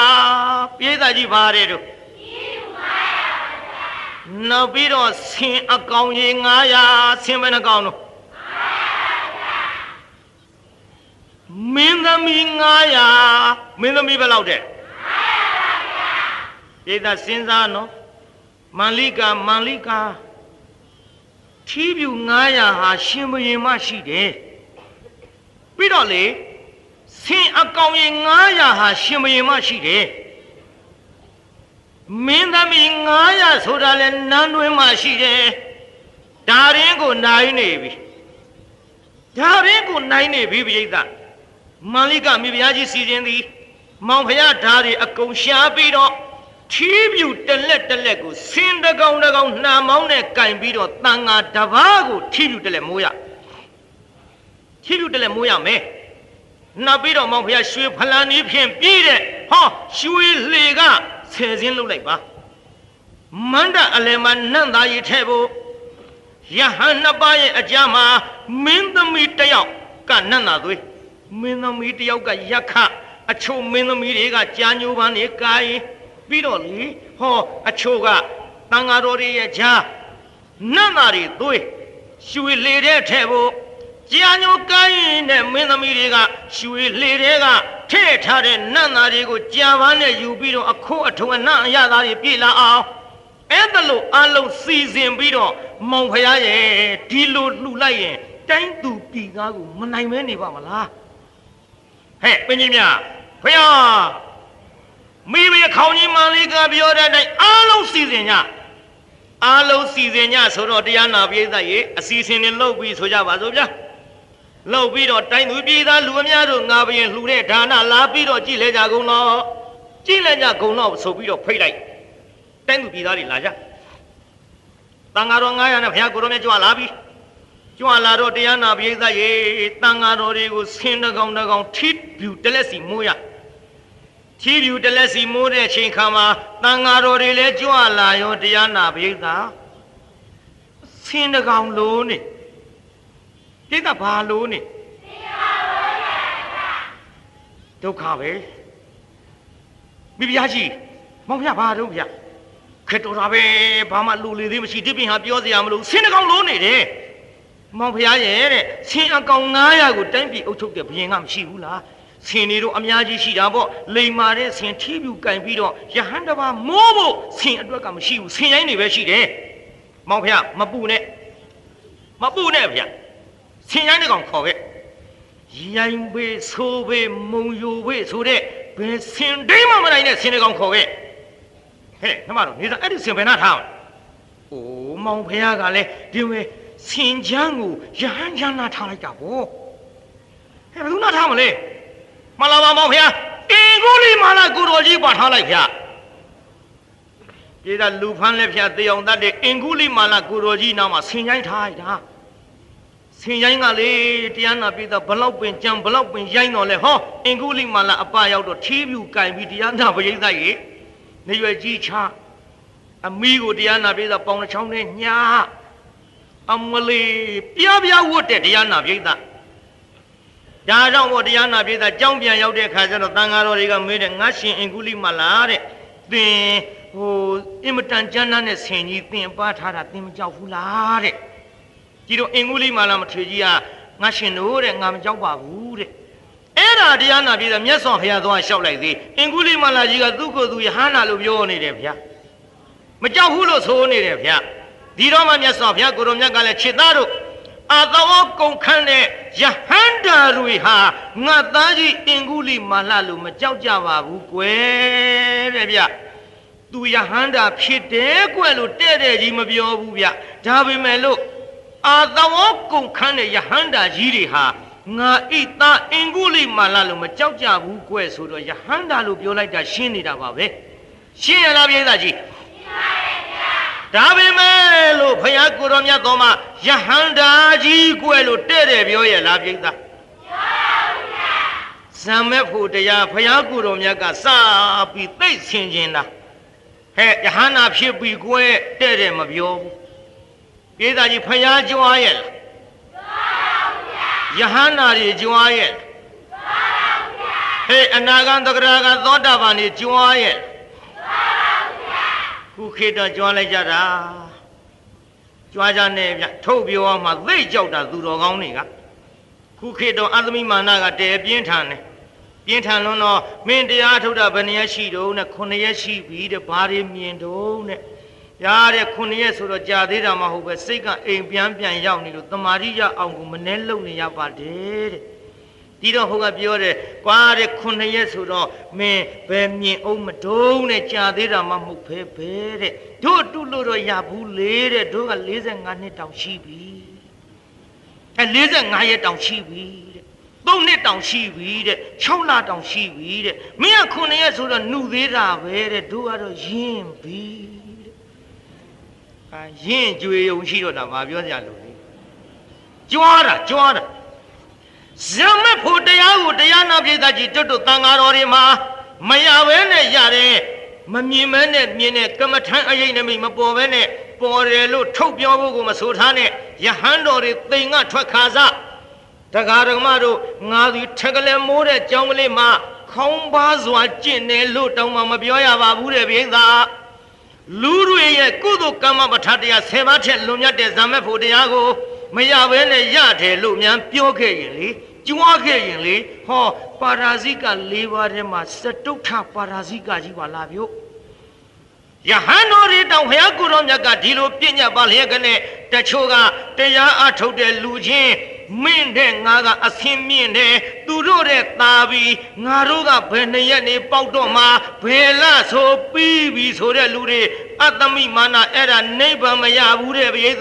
900ပြေးသားကြီးပါတယ်တို့နောက်ပြီးတော့ဆင်အကောင်ကြီး900ဆင်ဘယ်နှကောင်တို့မင်းသမီး900မင်းသမီးဘယ်လောက်တဲ့ပြေးသားစဉ်းစားနော်မန္လိကာထီးပြူ900ဟာရှင်ဘုရင်မရှိတယ်ပြီးတော့လေဆင်အကောင်ကြီး900ဟာရှင်ဘုရင်မရှိတယ်မင်းသမီး900ဆိုတာလဲနန်းတွင်းမှာရှိတယ်ဒါရင်ကိုနိုင်နေပြီပြိဿမန္လိကမိဖုရားကြီးစီစဉ်သည်မောင်ဖုရားဓာတ်တွေအကုန်ရှားပြီးတော့ထီးပြူတလက်ကိုဆင်းတကောင်နှာမောင်းနဲ့ကင်ပြီးတော့တန်ဃာတပါးကိုထီးပြူတလက်မိုးရမယ်နောက်ပြီးတော့မောင်ဖုရားရွှေဖလန်ကြီးဖြင့်ပြီးတဲ့ရွှေလှေကဆယ်စင်းလုပ်လိုက်ပါမန္တအလယ်မှာနန့်သားရီထဲဖို့ယဟန်နှစ်ပါးရဲ့အကြားမှာမင်းသမီးတယောက်ကနန့်သားသွေးမင်းသမီးတယောက်ကယက္ခအချို့မင်းသမီးတွေကကြာညိုပန်းနေကာရင်ပြီးတော့လေအချို့ကတန်ဃာတော်တွေရဲ့ကြားနန့်သားတွေသွေးရွှေလေတဲ့ထဲဖို့ကြာညိုကိုင်းနဲ့မင်းသမီးတွေကရွှေလေတွေကထည့်ထားတဲ့နန့်သားတွေကိုကြာပန်းနဲ့ယူပြီးတော့အခိုးအထုံအနှံ့အရသားတွေပြေးလာအောင်အဲ့ဒါလို့အလုံးစီစဉ်ပြီးတော့မောင်ဖရားရဲ့ဒီလိုလှူလိုက်ရင်တိုင်းသူပြည်သားကိုမနိုင်မဲနေပါမလားဟဲ့ပင်ကြီးများဖရားမိမိခေါင်းကြီးမန္လိကပြောတဲ့အတိုင်းအလုံးစီစဉ်ညဆိုတော့တရားနာပိဋကရဲ့အစီအစဉ်တွေလုပ်ပြီးဆိုကြပါစို့ဗျာလုပ်ပြီးတော့တိုင်းသူပြည်သားလူအများတို့ငါဘရင်လှူတဲ့ဒါနလာပြီးတော့ကြည်လဲကြကုန်တော့ဆိုပြီးတော့ဖိတ်လိုက်တိုင်းသူပြည်သားတွေလာကြတန်ဃာတော်900နဲ့ဘုရားကိုယ်တော်မြတ်ကြွလာပြီကြွလာတော့တရားနာပိဋကရဲ့တန်ဃာတော်တွေကိုဆင်းတကောင်ထီးပြူတလက်စီမိုးရထီးပြူတလက်စီမိုးတဲ့အချိန်ခါမှာတန်ဃာတော်တွေလည်းကြွလာရောတရားနာပိဋကဆင်းတကောင်လို့နေပိဋကဘာလို့နေဒုက္ခပဲမိဖုရားကြီးမောင်ဖုရားဘာတော့ဗျာခက်တော်တာပဲဘာမှလူလေသေးမရှိဒီပြင်ဟာပြောစရာမလိုဆင်းတကောင်လို့နေတယ်မောင်ဖုရားရဲ့တဲ့ဆင်းအကောင်900ကိုတိုင်းပြည်အုပ်ချုပ်တဲ့ဘုရင်ကမရှိဘူးလားဆင်းနေတော့အများကြီးရှိတာပေါ့လိမ်မာတဲ့ဆင်းထီးပြူကင်ပြီးတော့ယဟန်တပါမိုးဖို့ဆင်းအတွက်ကမရှိဘူးဆင်းရိုင်းနေပဲရှိတယ်မောင်ဖုရားမပူနဲ့ မပူနဲ့ဗျဆင်ရိုင်းတဲ့ကောင်ခေါ်ခဲ့ရိုင်းဘေးဆိုးဘေးမုံယိုဘေးဆိုတဲ့ဘယ်ဆင်တိမ်မှမနိုင်တဲ့ဆင်တဲ့ကောင်ခေါ်ခဲ့ဟဲ့နှမတို့နေသားအဲ့ဒီဆင်ဘယ်နှထားအောင်အိုးမောင်ဖះကလည်းဒီဝဲဆင်ချမ်းကိုရဟန်းချမ်းနာထားလိုက်တာဗောဟဲ့ဘယ်သူနာထားမလဲမလာပါမောင်ဖះအင်ကိုလီမာလာကိုတော်ကြီးပါထားလိုက်ဗျပြေးတာလူဖန်းလက်ဖျားတေအောင်တတ်တဲ့အင်ကူလီမာလာကိုတော်ကြီးနောက်မှာဆင်ချိုင်းထားလိုက်တာဆင်ချိုင်းကလေတရားနာပြေးတာဘလောက်ပင်ကြံဘလောက်ပင်ရိုင်းတော်လဲဟောအင်ကူလီမာလာအပရောက်တော့ထီးပြူကင်ပြီးတရားနာပရိသတ်ရေနေရွယ်ကြီးချအမီးကိုတရားနာပြေးတာပေါင်တစ်ချောင်းနဲ့ညာအမလီပြားပြားဝတ်တဲ့တရားနာပြေးတာဒါကြောင့်မို့တရားနာပြေးတာကြောင်းပြန်ရောက်တဲ့ခါကျတော့တန်ဃာတော်တွေကမေးတယ်ငါရှင်အင်ကူလီမာလာတဲ့သင်ဟိုအင်မတန်ကျမ်းနာတဲ့ဆင်ကြီးသင်ပါထားတာသင်မကြောက်ဘူးလားတဲ့ကြည်တော့အင်ကူလီမာလာမထွေကြီးကငါရှင်တို့တဲ့ငါမကြောက်ပါဘူးတဲ့အဲ့ဒါတရားနာပြေးတာမြတ်စွာဘုရားသွားလျှောက်လိုက်သေးအင်ကူလီမာလာကြီးကသူ့ကိုယ်သူယဟန္တာလို့ပြောနေတယ်ဗျာမကြောက်ဘူးလို့ဆိုနေတယ်ဗျာဒီတော့မှမြတ်စွာဘုရားကိုရောမြတ်ကလည်းခြေသားတို့အာသဝကုန်ခန့်တဲ့ယဟန္တာတွေဟာငါသားကြီးအင်ကူလီမာလာလို့မကြောက်ကြပါဘူးကွယ်တဲ့ဗျသူယဟန္တာဖြစ်တယ်ကွယ်လို့တဲ့တဲ့ကြီးမပြောဘူးဗျဒါပေမဲ့လို့အာသဝကုန်ခန့်တဲ့ယဟန္တာကြီးတွေဟာငါဣသားအင်ကူလီမာလာလို့မကြောက်ကြဘူးကွယ်ဆိုတော့ယဟန္တာလို့ပြောလိုက်တာရှင်းနေတာပါပဲရှင်းရလားပြိဿကြီးဒါပေမဲ့လို့ဘုရားကိုယ်တော်မြတ်တော်မှာယဟန္တာကြီးကွယ်လို့တဲ့တယ်ပြောရလားပြိဿဇံမဲ့ဖို့တရားဘုရားကိုယ်တော်မြတ်ကစပြီးသိဆင်ခြင်းတာဟဲ့ယဟန္တာဖြစ်ပြီးကွယ်တဲ့တယ်မပြောဘူးပြိဿကြီးဘုရားကြွားရဲ့လားယဟန္တာတွေကြွားရဲ့ဟဲ့အနာဂံသဂရာကသောတာပန်တွေကြွားရဲ့ခုခေတ်တော့ကြွားလိုက်ကြတာကြွားကြနေဗျထုတ်ပြောအောင်မှသိကြောက်တာသူတော်ကောင်းတွေကခုခေတ်တော့အသမိမာနကတဲပြင်းထန်တယ်ပြင်းထန်လွန်းတော့မင်းတရားထုတ်တာဘယ်နှရက်ရှိတော့နဲ့9ရက်ရှိပြီတဲ့ဘာတွေမြင်တော့နဲ့ရာတဲ့9ရက်ဆိုတော့ကြာသေးတာမဟုတ်ပဲစိတ်ကအိမ်ပြန်ရောက်နေလို့တမာရိယအောင်ကိုမနှဲလုံနေရပါတယ်တဲ့ဒီတော့ဟိုကပြောတယ်ကွာတဲ့9ရက်ဆိုတော့မင်းဘယ်မြင်အောင်မတုံးနဲ့ကြာသေးတာမှမဟုတ်ပဲတဲ့တို့တုလို့တော့ရဘူးလေတဲ့တို့က45နှစ်တောင်ရှိပြီ45ရက်တောင်ရှိပြီတဲ့3နှစ်တောင်ရှိပြီတဲ့6လတောင်ရှိပြီတဲ့မင်းက9ရက်ဆိုတော့နှုတ်သေးတာပဲတဲ့တို့ကတော့ယဉ်ပြီတဲ့ယဉ်ကြွေုံရှိတော့တာမပြောကြလို့လေကြွားတာဇမတ်ဖို့တရားကိုတရားနာပြည်သားကြီးတွတ်တန်ဃာတော်တွေမှာမရဘဲနဲ့ရတယ်မမြင်မဲနဲ့မြင်တဲ့ကမ္မထံအရေးနမိတ်မပေါ်ဘဲနဲ့ပေါ်တယ်လို့ထုတ်ပြောဖို့ကိုမဆိုထားနဲ့ယဟန်တော်တွေတိမ်ကထွက်ခါစားတရားဓမ္မတို့ငါသည်ထက်ကလေးမိုးတဲ့ကြောင်းကလေးမှာခေါင်းပါစွာကျင့်တယ်လို့တောင်းမှမပြောရပါဘူးတဲ့ပြည်သားလူတွေရဲ့ကုသိုလ်ကမ္မပဋ္ဌာန်းတရား10ပါးထက်လွန်မြတ်တဲ့ဇမတ်ဖို့တရားကိုမရဘဲနဲ့ရတယ်လို့များပြောခဲ့ရင်လေကြွားခဲ့ရင်လေဟောပါရာဇိက၄ပါးထဲမှာစတုထပါရာဇိကကြီးပါလားဗျို့ယဟန်တော်တွေတောင်ဘုရားကိုယ်တော်မြတ်ကဒီလိုပြညတ်ပါလျက်နဲ့တချို့ကတရားအထုတ်တဲ့လူချင်းမင်းတဲ့ငါကအဆင်မြင့်တယ်သူတို့တဲ့ตาပြီးငါတို့ကဘယ်နှစ်ရက်နေပေါက်တော့မှဘယ်လဆိုပြီးပြီဆိုတဲ့လူတွေအတ္တမိမာနအဲ့ဒါနိဗ္ဗာန်မရဘူးတဲ့ပိဿ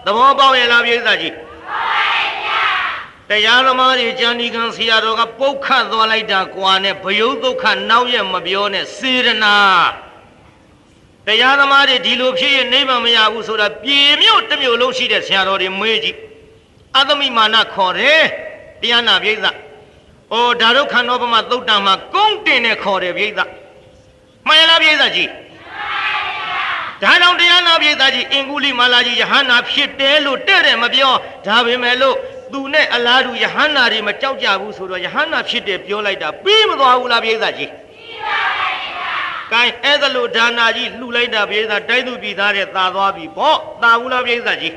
သဘောပေါက်ရဲ့လားပိဿကြီးတရားသမားတွေကျန်ဒီကံဆရာတော်ကပုတ်ခတ်သွားလိုက်တာကွာနဲ့ဘယုတ်ဒုက္ခနောက်ရမပြောနဲ့စေရနာတရားသမားတွေဒီလိုဖြစ်ရင်နိဗ္ဗာန်မရဘူးဆိုတာပြေမြို့တစ်မြို့လုံးရှိတဲ့ဆရာတော်တွေမေးကြည့်အသမိမာနခေါ်တယ်တရားနာပိဿဩဒါတို့ခန္ဓာပမသုတ်တံမှာကုန်းတင်နဲ့ခေါ်တယ်ပိဿမှန်လားပိဿကြီးဒါကြောင့်တရားနာပိဿကြီးအင်ကူလီမာလာကြီးယဟန္တာဖြစ်တယ်လို့တဲ့တယ်မပြောဒါပေမဲ့လို့သူနဲ့အလားတူယဟန္တာတွေမကြောက်ကြဘူးဆိုတော့ယဟန္တာဖြစ်တယ်ပြောလိုက်တာပြီးမသွားဘူးလားပိဿကြီးပြီးပါပါဗျာကဲအဲ့ဒါလို့ဒါနာကြီးလှူလိုက်တာပိဿတိုက်သူပြည်သားတဲ့သာသွားပြီပေါ့သာဘူးလားပိဿကြီး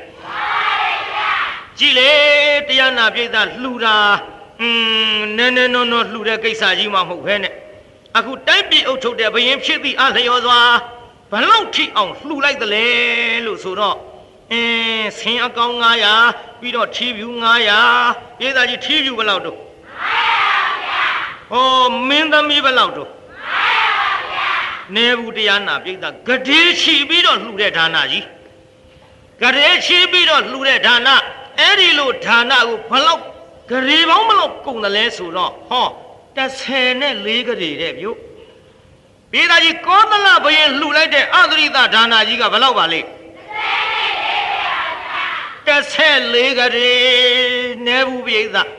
ကြည်လေတရားနာပိဿလှူတာနည်းနည်းနော်လှူတဲ့ကိစ္စကြီးမှမဟုတ်ဘဲနဲ့အခုတိုက်ပြည်အုပ်ချုပ်တဲ့ဘယင်းဖြစ်သည့်အလျော်စွာဘလောက်ထိအောင်လှူလိုက်သလဲလို့ဆိုတော့ ဆင်းအကောင်900ပြီးတော့ထီးဖြူ900ပြည်သားကြီးထီးဖြူဘယ်လောက်တော့900ပါဗျာဟောမင်းသမီးဘယ်လောက်တော့900ပါဗျာနေဘူးတရားနာပြည်သားဂတိချီပြီးတော့လှူတဲ့ဌာနကြီးဂရေချီပြီးတော့လှူတဲ့ဌာနအဲ့ဒီလိုဌာနကိုဘယ်လောက်ဂရေပေါင်းမလို့ကုန်တယ်လဲဆိုတော့ဟော14ဂရေတဲ့ဗျို့ပြည်သားကြီးကောသလဘယင်လှူလိုက်တဲ့အသရိတဌာနကြီးကဘယ်လောက်ပါလဲ14ဂရေနေဘူးပြည်သား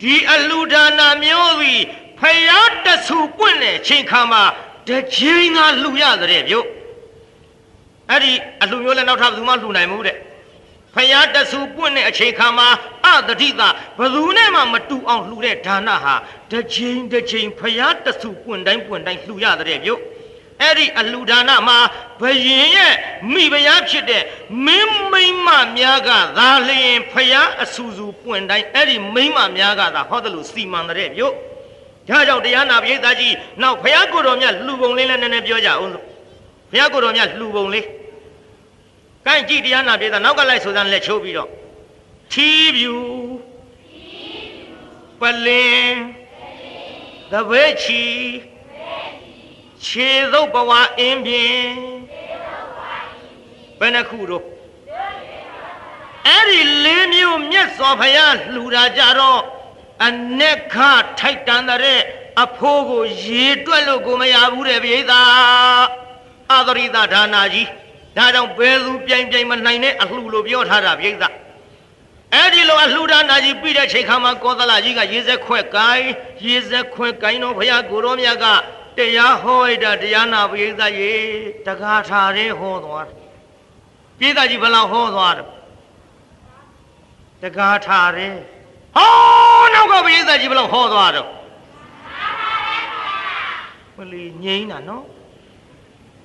ဒီအလှူဒါနမျိုးပြီးဖယားတဆူပွင့်တဲ့ချိန်ခါမှာတစ်ချိန်ကလှူရတဲ့ဗျို့အဲ့ဒီအလှူမျိုးလည်းနောက်ထပ်ဘယ်သူမှလှူနိုင်မှုတဲ့ဖယားတဆူပွင့်တဲ့အချိန်ခါမှာအတတိတဘယ်သူနဲ့မှမတူအောင်လှူတဲ့ဒါနဟာတစ်ချိန်ဖယားတဆူပွင့်တိုင်းလှူရတဲ့ဗျို့အဲ့ဒီအလှူဒါနမှာဘယင်ရဲ့မိဖုရားဖြစ်တဲ့မင်းမိမများကသာလျင်ဖယားအဆူဆူပွင့်တိုင်းအဲ့ဒီမိမများကသာဟောတယ်လို့စီမံတဲ့ဗျို့ဒါကြောင့်တရားနာပရိသတ်ကြီးနောက်ဖယားကိုယ်တော်မြတ်လှူပုံလေးလည်းနည်းနည်းပြောကြအောင်လို့ဖယားကိုယ်တော်မြတ်လှူပုံလေးကိုင်းကြည့်တရားနာပရိသတ်နောက်ကလိုက်ဆိုစမ်းလက်ချိုးပြီးတော့ထီးဖြူပလင်သဘဲချီခြေသုတ်ဘဝအင်းပြင်းဘယ်နှခုတော့အဲ့ဒီလေးမျိုးမြတ်စွာဘုရားလှူတာကြတော့အနက်ခထိုက်တန်တဲ့အဖိုးကိုရေတွက်လို့ကိုမရဘူးတဲ့ပြည်သားအသရိတဒါနာကြီးဒါကြောင့်ဘယ်သူပြိုင်မနိုင်တဲ့အလှူလို့ပြောထားတာပြည်သားအဲ့ဒီလိုအလှူဒါနာကြီးပြီးတဲ့ချိန်ခါမှာကောသလကြီးကရေစက်ခွက်ကိုင်းတော့ဘုရားကိုရောမြတ်ကတရားဟောရတာတရားနာပရိသတ်ရေတကားထားရဲဟောသွားတယ်ပရိသတ်ကြီးဘယ်လောက်ဟောသွားတယ်တကားထားရဲဟောနောက်ကပရိသတ်ကြီးဘယ်လောက်ဟောသွားတော့မလီငိမ့်တာနော်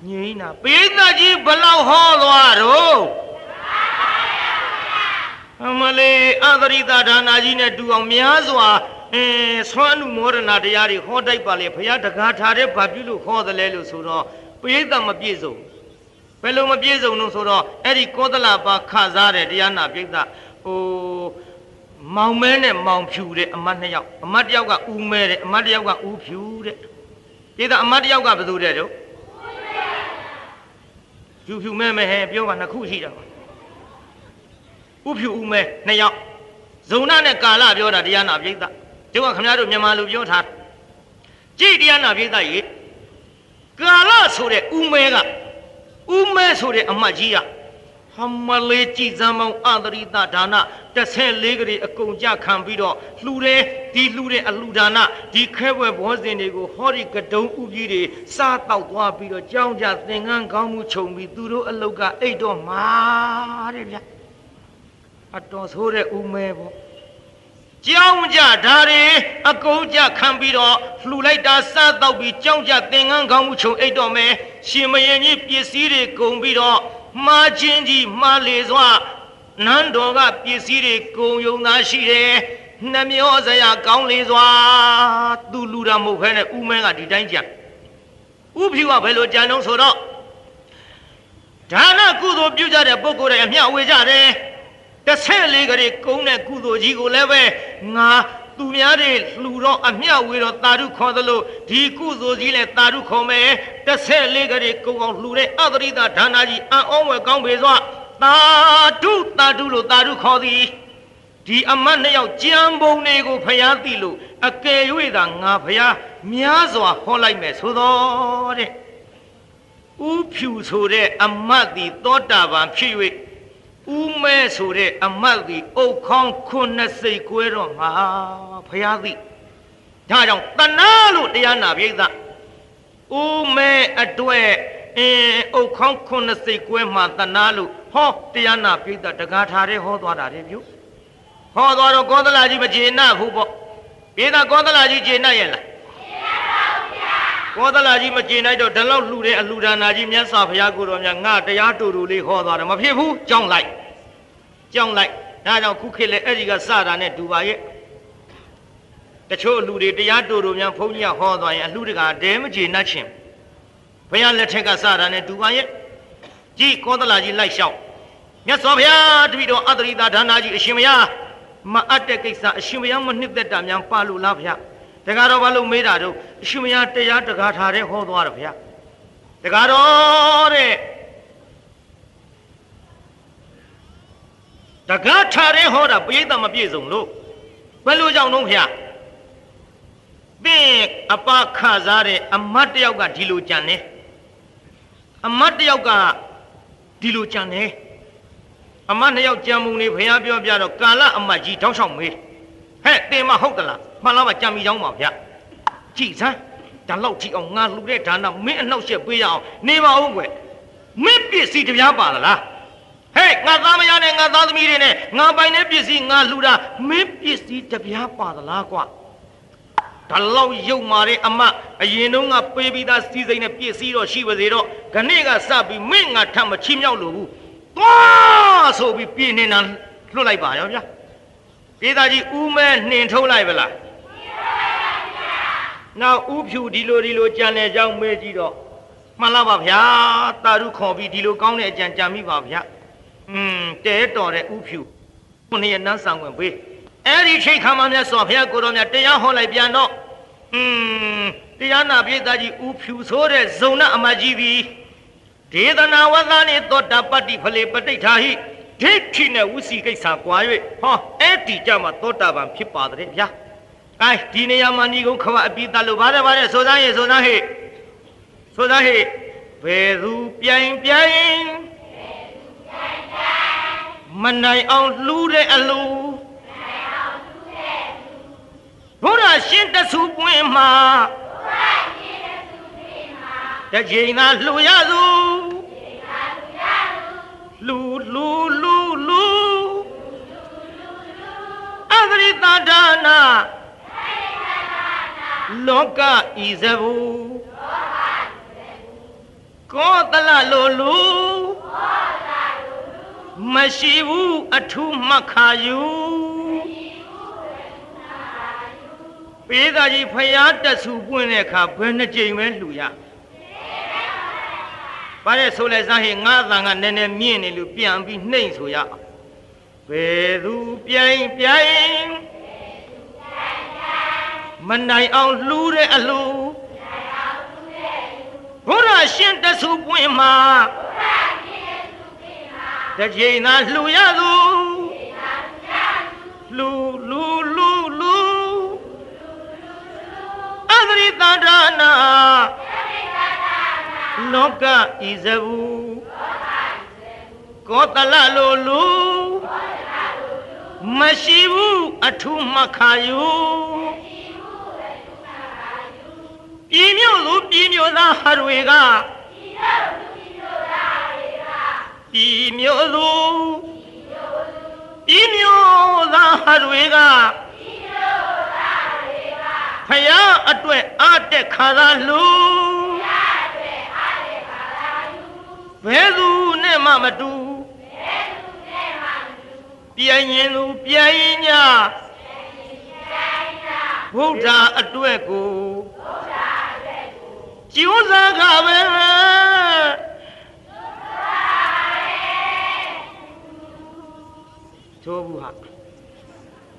ငိမ့်တာပရိသတ်ကြီးဘယ်လောက်ဟောသွားတော့အမလေးအသရိတဒါနာကြီးနဲ့တူအောင်များစွာဆွမ်းနုမောဒနာတရားတွေဟောတိုက်ပါလေဘုရားတကားထားတဲ့ဘာပြုလို့ခေါ်တယ်လဲလို့ဆိုတော့ပရိသတ်မပြည့်စုံဘယ်လိုမပြည့်စုံလို့ဆိုတော့အဲ့ဒီကောသလပါခစားတဲ့တရားနာပရိသတ်မောင်မဲနဲ့မောင်ဖြူတဲ့အမတ်2ယောက်အမတ်1ယောက်ကဦးမဲတဲ့အမတ်1ယောက်ကဦးဖြူတဲ့ပရိသတ်အမတ်1ယောက်ကဘယ်သူတဲ့တော့ဖြူမဲမဲဟဲ့ပြောပါနှစ်ခုရှိတာဦးဖြူဦးမဲ2ယောက်ဇုံနာနဲ့ကာလပြောတာတရားနာပရိသတ်တို့ကခင်ဗျားတို့မြန်မာလူပြောထားကြည်တရားနာပရိသတ်ရေကာလဆိုတဲ့ဦးမဲဆိုတဲ့အမတ်ကြီးကဟမလေးကြည်စမ်းမောင်းအသရိတဒါန14ဂရေအကုန်ကြခံပြီးတော့လှူတဲ့အလှူဒါနဒီခဲဘွယ်ဘောဇင်တွေကိုဟောဒီကတုံးဥကြီးတွေစားတောက်သွားပြီးတော့ကြောင်းကြသင်္ကန်းကောင်းမှုခြုံပြီးသူတို့အလုတ်ကအိတ်တော့မှာတဲ့ဗျာအတော်ဆိုးတဲ့ဦးမဲပေါ့ကြောင်းကြဓာရီအကုန်ကြခံပြီးတော့လှူလိုက်တာစားတော့ပြီးကြောင်းကြသင်္ကန်းကောင်းမှုခြုံအိတ်တော့မယ်ရှင်မယင်ကြီးပစ္စည်းတွေကုန်ပြီးတော့မှားချင်းကြီးမှားလေစွာနန်းတော်ကပစ္စည်းတွေကုန်ယုံသားရှိတယ်နှမျောစရာကောင်းလေစွာသူလူတာမဟုတ်ခဲနဲ့ဦးမဲကဒီတိုင်းကြံဥဖြူကဘယ်လိုကြံတော့ဆိုတော့ဒါနကုသိုလ်ပြုကြတဲ့ပုဂ္ဂိုလ်တွေအမျှဝေကြတယ်14ဂရေကုန်းတဲ့ကုသိုလ်ကြီးကိုလည်းပဲငါသူများတွေလှူတော့အမျှဝေတော့တာဓုခေါ်သလိုဒီကုသိုလ်ကြီးလည်းတာဓုခေါ်မယ်14ဂရေကုန်းအောင်လှူတဲ့အသရိတဒါနာကြီးအံ့ဩဝယ်ကောင်းပေစွာတာဓုလို့တာဓုခေါ်သည်ဒီအမတ်2ယောက်ကြံပုံတွေကိုဖျားသိလို့အကယ်၍သာငါဖျားများစွာဟောလိုက်မယ်ဆိုတော့တဲ့ဥဖြူဆိုတဲ့အမတ်သည်သောတာပန်ဖြစ်၍ဦးမဲဆိုတဲ့အမတ်သည်အုတ်ခေါင်း9စိတ်ကွဲတော့မှာဖျားသိဒါကြောင့်တဏှာလို့တရားနာပြိဿဦးမဲအတွက်အုတ်ခေါင်း9စိတ်ကွဲမှာတဏှာလို့ဟောတရားနာပြိဿတကားထားတဲ့ဟောသွားတာလေပြုဟောသွားတော့ကောသလကြီးမကျေနပ်ဘူးပေါ့ပြိဿကောသလကြီးကျေနပ်ရဲ့လားကောသလကြီးမကျေနပ်တော့ဒီလောက်လှူတဲ့အလှူဒါနာကြီးမြတ်စွာဘုရားကိုတော်မြတ်ငါတရားတူလေးဟောသွားတယ်မဖြစ်ဘူးကြောင်းလိုက်ဒါကြောင့်ခုခေတ်လည်းအဲ့ဒီကစတာနဲ့တူပါရဲ့တချို့လူတွေတရားတူများဘုန်းကြီးကဟောသွားရင်အလှူတကာဒဲမကျေနပ်ခြင်းဘုရားလက်ထက်ကစတာနဲ့တူပါရဲ့ကြည်ကောသလကြီးလိုက်လျှောက် မြတ်စွာဘုရားတပည့်တော်အတ္တရိတာဒါနာကြီးအရှင်ဘုရားမအပ်တဲ့ကိစ္စအရှင်ဘုရားမနှစ်သက်တာများပါလို့လားဗျာတကားတော့ဘာလို့မေးတာတော့အရှင်ဘုရားတရားတကားထားတဲ့ဟောသွားတယ်ဗျာတကားတော့တဲ့တကားထားတဲ့ဟောတာပြိဿမပြည့်စုံလို့ဘယ်လိုကြောင့်တော့ဗျာပင်အပခစားတဲ့အမတ်တယောက်ကဒီလိုကြံနေအမတ်တယောက်ကဒီလိုကြံနေအမတ်နှစ်ယောက်ကြံမှုနေဘုရားပြောပြတော့ကာလအမတ်ကြီးတောင်းလျှောက်မေးဟဲ့တင်မဟုတ်သလားမှန်လားမကြံမိကြောင်းပါဗျကြည်စမ်းဒါလောက်ကြည့်အောင်ငါလှူတဲ့ဒါနမင်းအနှောက်အယှက်ပေးရအောင်နေပါဦးကွယ်မင်းပစ္စည်းတပြားပါလားဟဲ့ငါသားမယားနဲ့ငါသားသမီးတွေနဲ့ငါပိုင်တဲ့ပစ္စည်းငါလှူတာမင်းပစ္စည်းတပြားပါသလားကွာဒါလောက်ရုပ်မာတဲ့အမအရင်တုန်းကပေးပြီးသားစီစိမ့်နဲ့ပစ္စည်းတော့ရှိပါစေတော့ခဏကစပြီးမင်းငါထပ်မချီးမြှောက်လို့ဘူးသွားဆိုပြီးပြင်းနေတာလွတ်လိုက်ပါရောဗျာဒေသကြီးဦးမဲနှင်ထုတ်လိုက်ဗလားနောက်ဦးဖြူဒီလိုကြံတဲ့ကြောင်းမေးကြည့်တော့မှန်လားပါဗျာတာရုခေါ်ပြီးဒီလိုကောင်းတဲ့အကြံကြံမိပါဗျာတဲတော်တဲ့ဦးဖြူခုနှစ်ရက်နန်းဆောင်ဝင်ပေးအဲ့ဒီချိန်ခါမှမြတ်စွာဘုရားကိုတော်မြတ်တရားဟောလိုက်ပြန်တော့တရားနာပိသကြီးဦးဖြူဆိုတဲ့ဇုံနာအမကြီးပြီးဒေသနာဝသနေသောတာပတ္တိဖလေပဋိဋ္ဌာဟိဒိဋ္ဌိနဲ့ဝစီကိစ္စကွာ၍ဟောအဲ့ဒီကြမှာသောတာပန်ဖြစ်ပါတယ်ဗျာအဲဒီနေရာမှာဏီကုံခဝအပိသလို့ပါတယ်ဆိုသားဟေ့ဘယ်သူပြိုင်မနိုင်အောင်လှူတဲ့အလူဘုရားရှင်တဆူပွင့်မှာတချိန်သာလှူရသူလူအသရိတဒါနာလောကဤဇဘူကောတလလိုလူမရှိဘူးအထုမှတ်ခါယူပေးသားကြီးဖျားတဆူပွင့်တဲ့အခါဘယ်နှကြိမ်ပဲလှူရဘာလဲဆိုလဲစားဟေငါးတန်ကနည်းနည်းမြင့်နေလို့ပြန်ပြီးနှိမ့်ဆိုရဘယ်သူပြိုင်မနိုင်အောင်လှူတဲ့အလှူဘုရားရှင်တဆူပွင့်မှာတကြိမ်သာလှူရသူလူအသရိတဒါနာလောကဤဇဘူကောတလလိုလူမရှိဘူးအထုမှတ်ခါယူပြည်မြို့သားတွေကပြည်မြို့သားတွေကဖယားအတွက်အားတက်ခါသာလူဘယ်သူနဲ့မှမတူပြိုင်ရင်သူပြိုင်냐ဘုရားအတွက်ကိုကျိုးစားခပဲ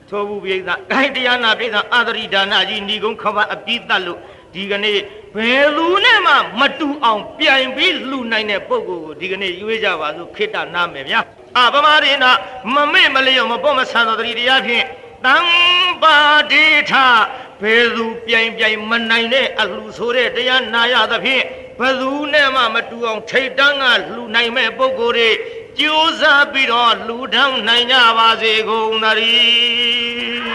သောဘူးပိဿအဲတရားနာပိဿအာသရိဒါနာကြီးဏီကုံခဝအပိသလို့ဒီကနေ့ဘယ်သူနဲ့မှမတူအောင်ပြိုင်ပြီးလှူနိုင်တဲ့ပုဂ္ဂိုလ်ကိုဒီကနေ့ရွေးကြပါစို့ခေတ္တနာမယ်ဗျာဗမာရိနာမမေ့မလျော့မပေါ့မဆန်သောတတိတရားဖြင့်တံပါတိထဘယ်သူပြိုင်မနိုင်တဲ့အလှူဆိုတဲ့တရားနာရသဖြင့်ဘယ်သူနဲ့မှမတူအောင်ထိတ်တန်းကလှူနိုင်မဲ့ပုဂ္ဂိုလ်တွေကြိုးစားပြီးတော့လှူထောင်နိုင်ကြပါစေကုန်သတည်း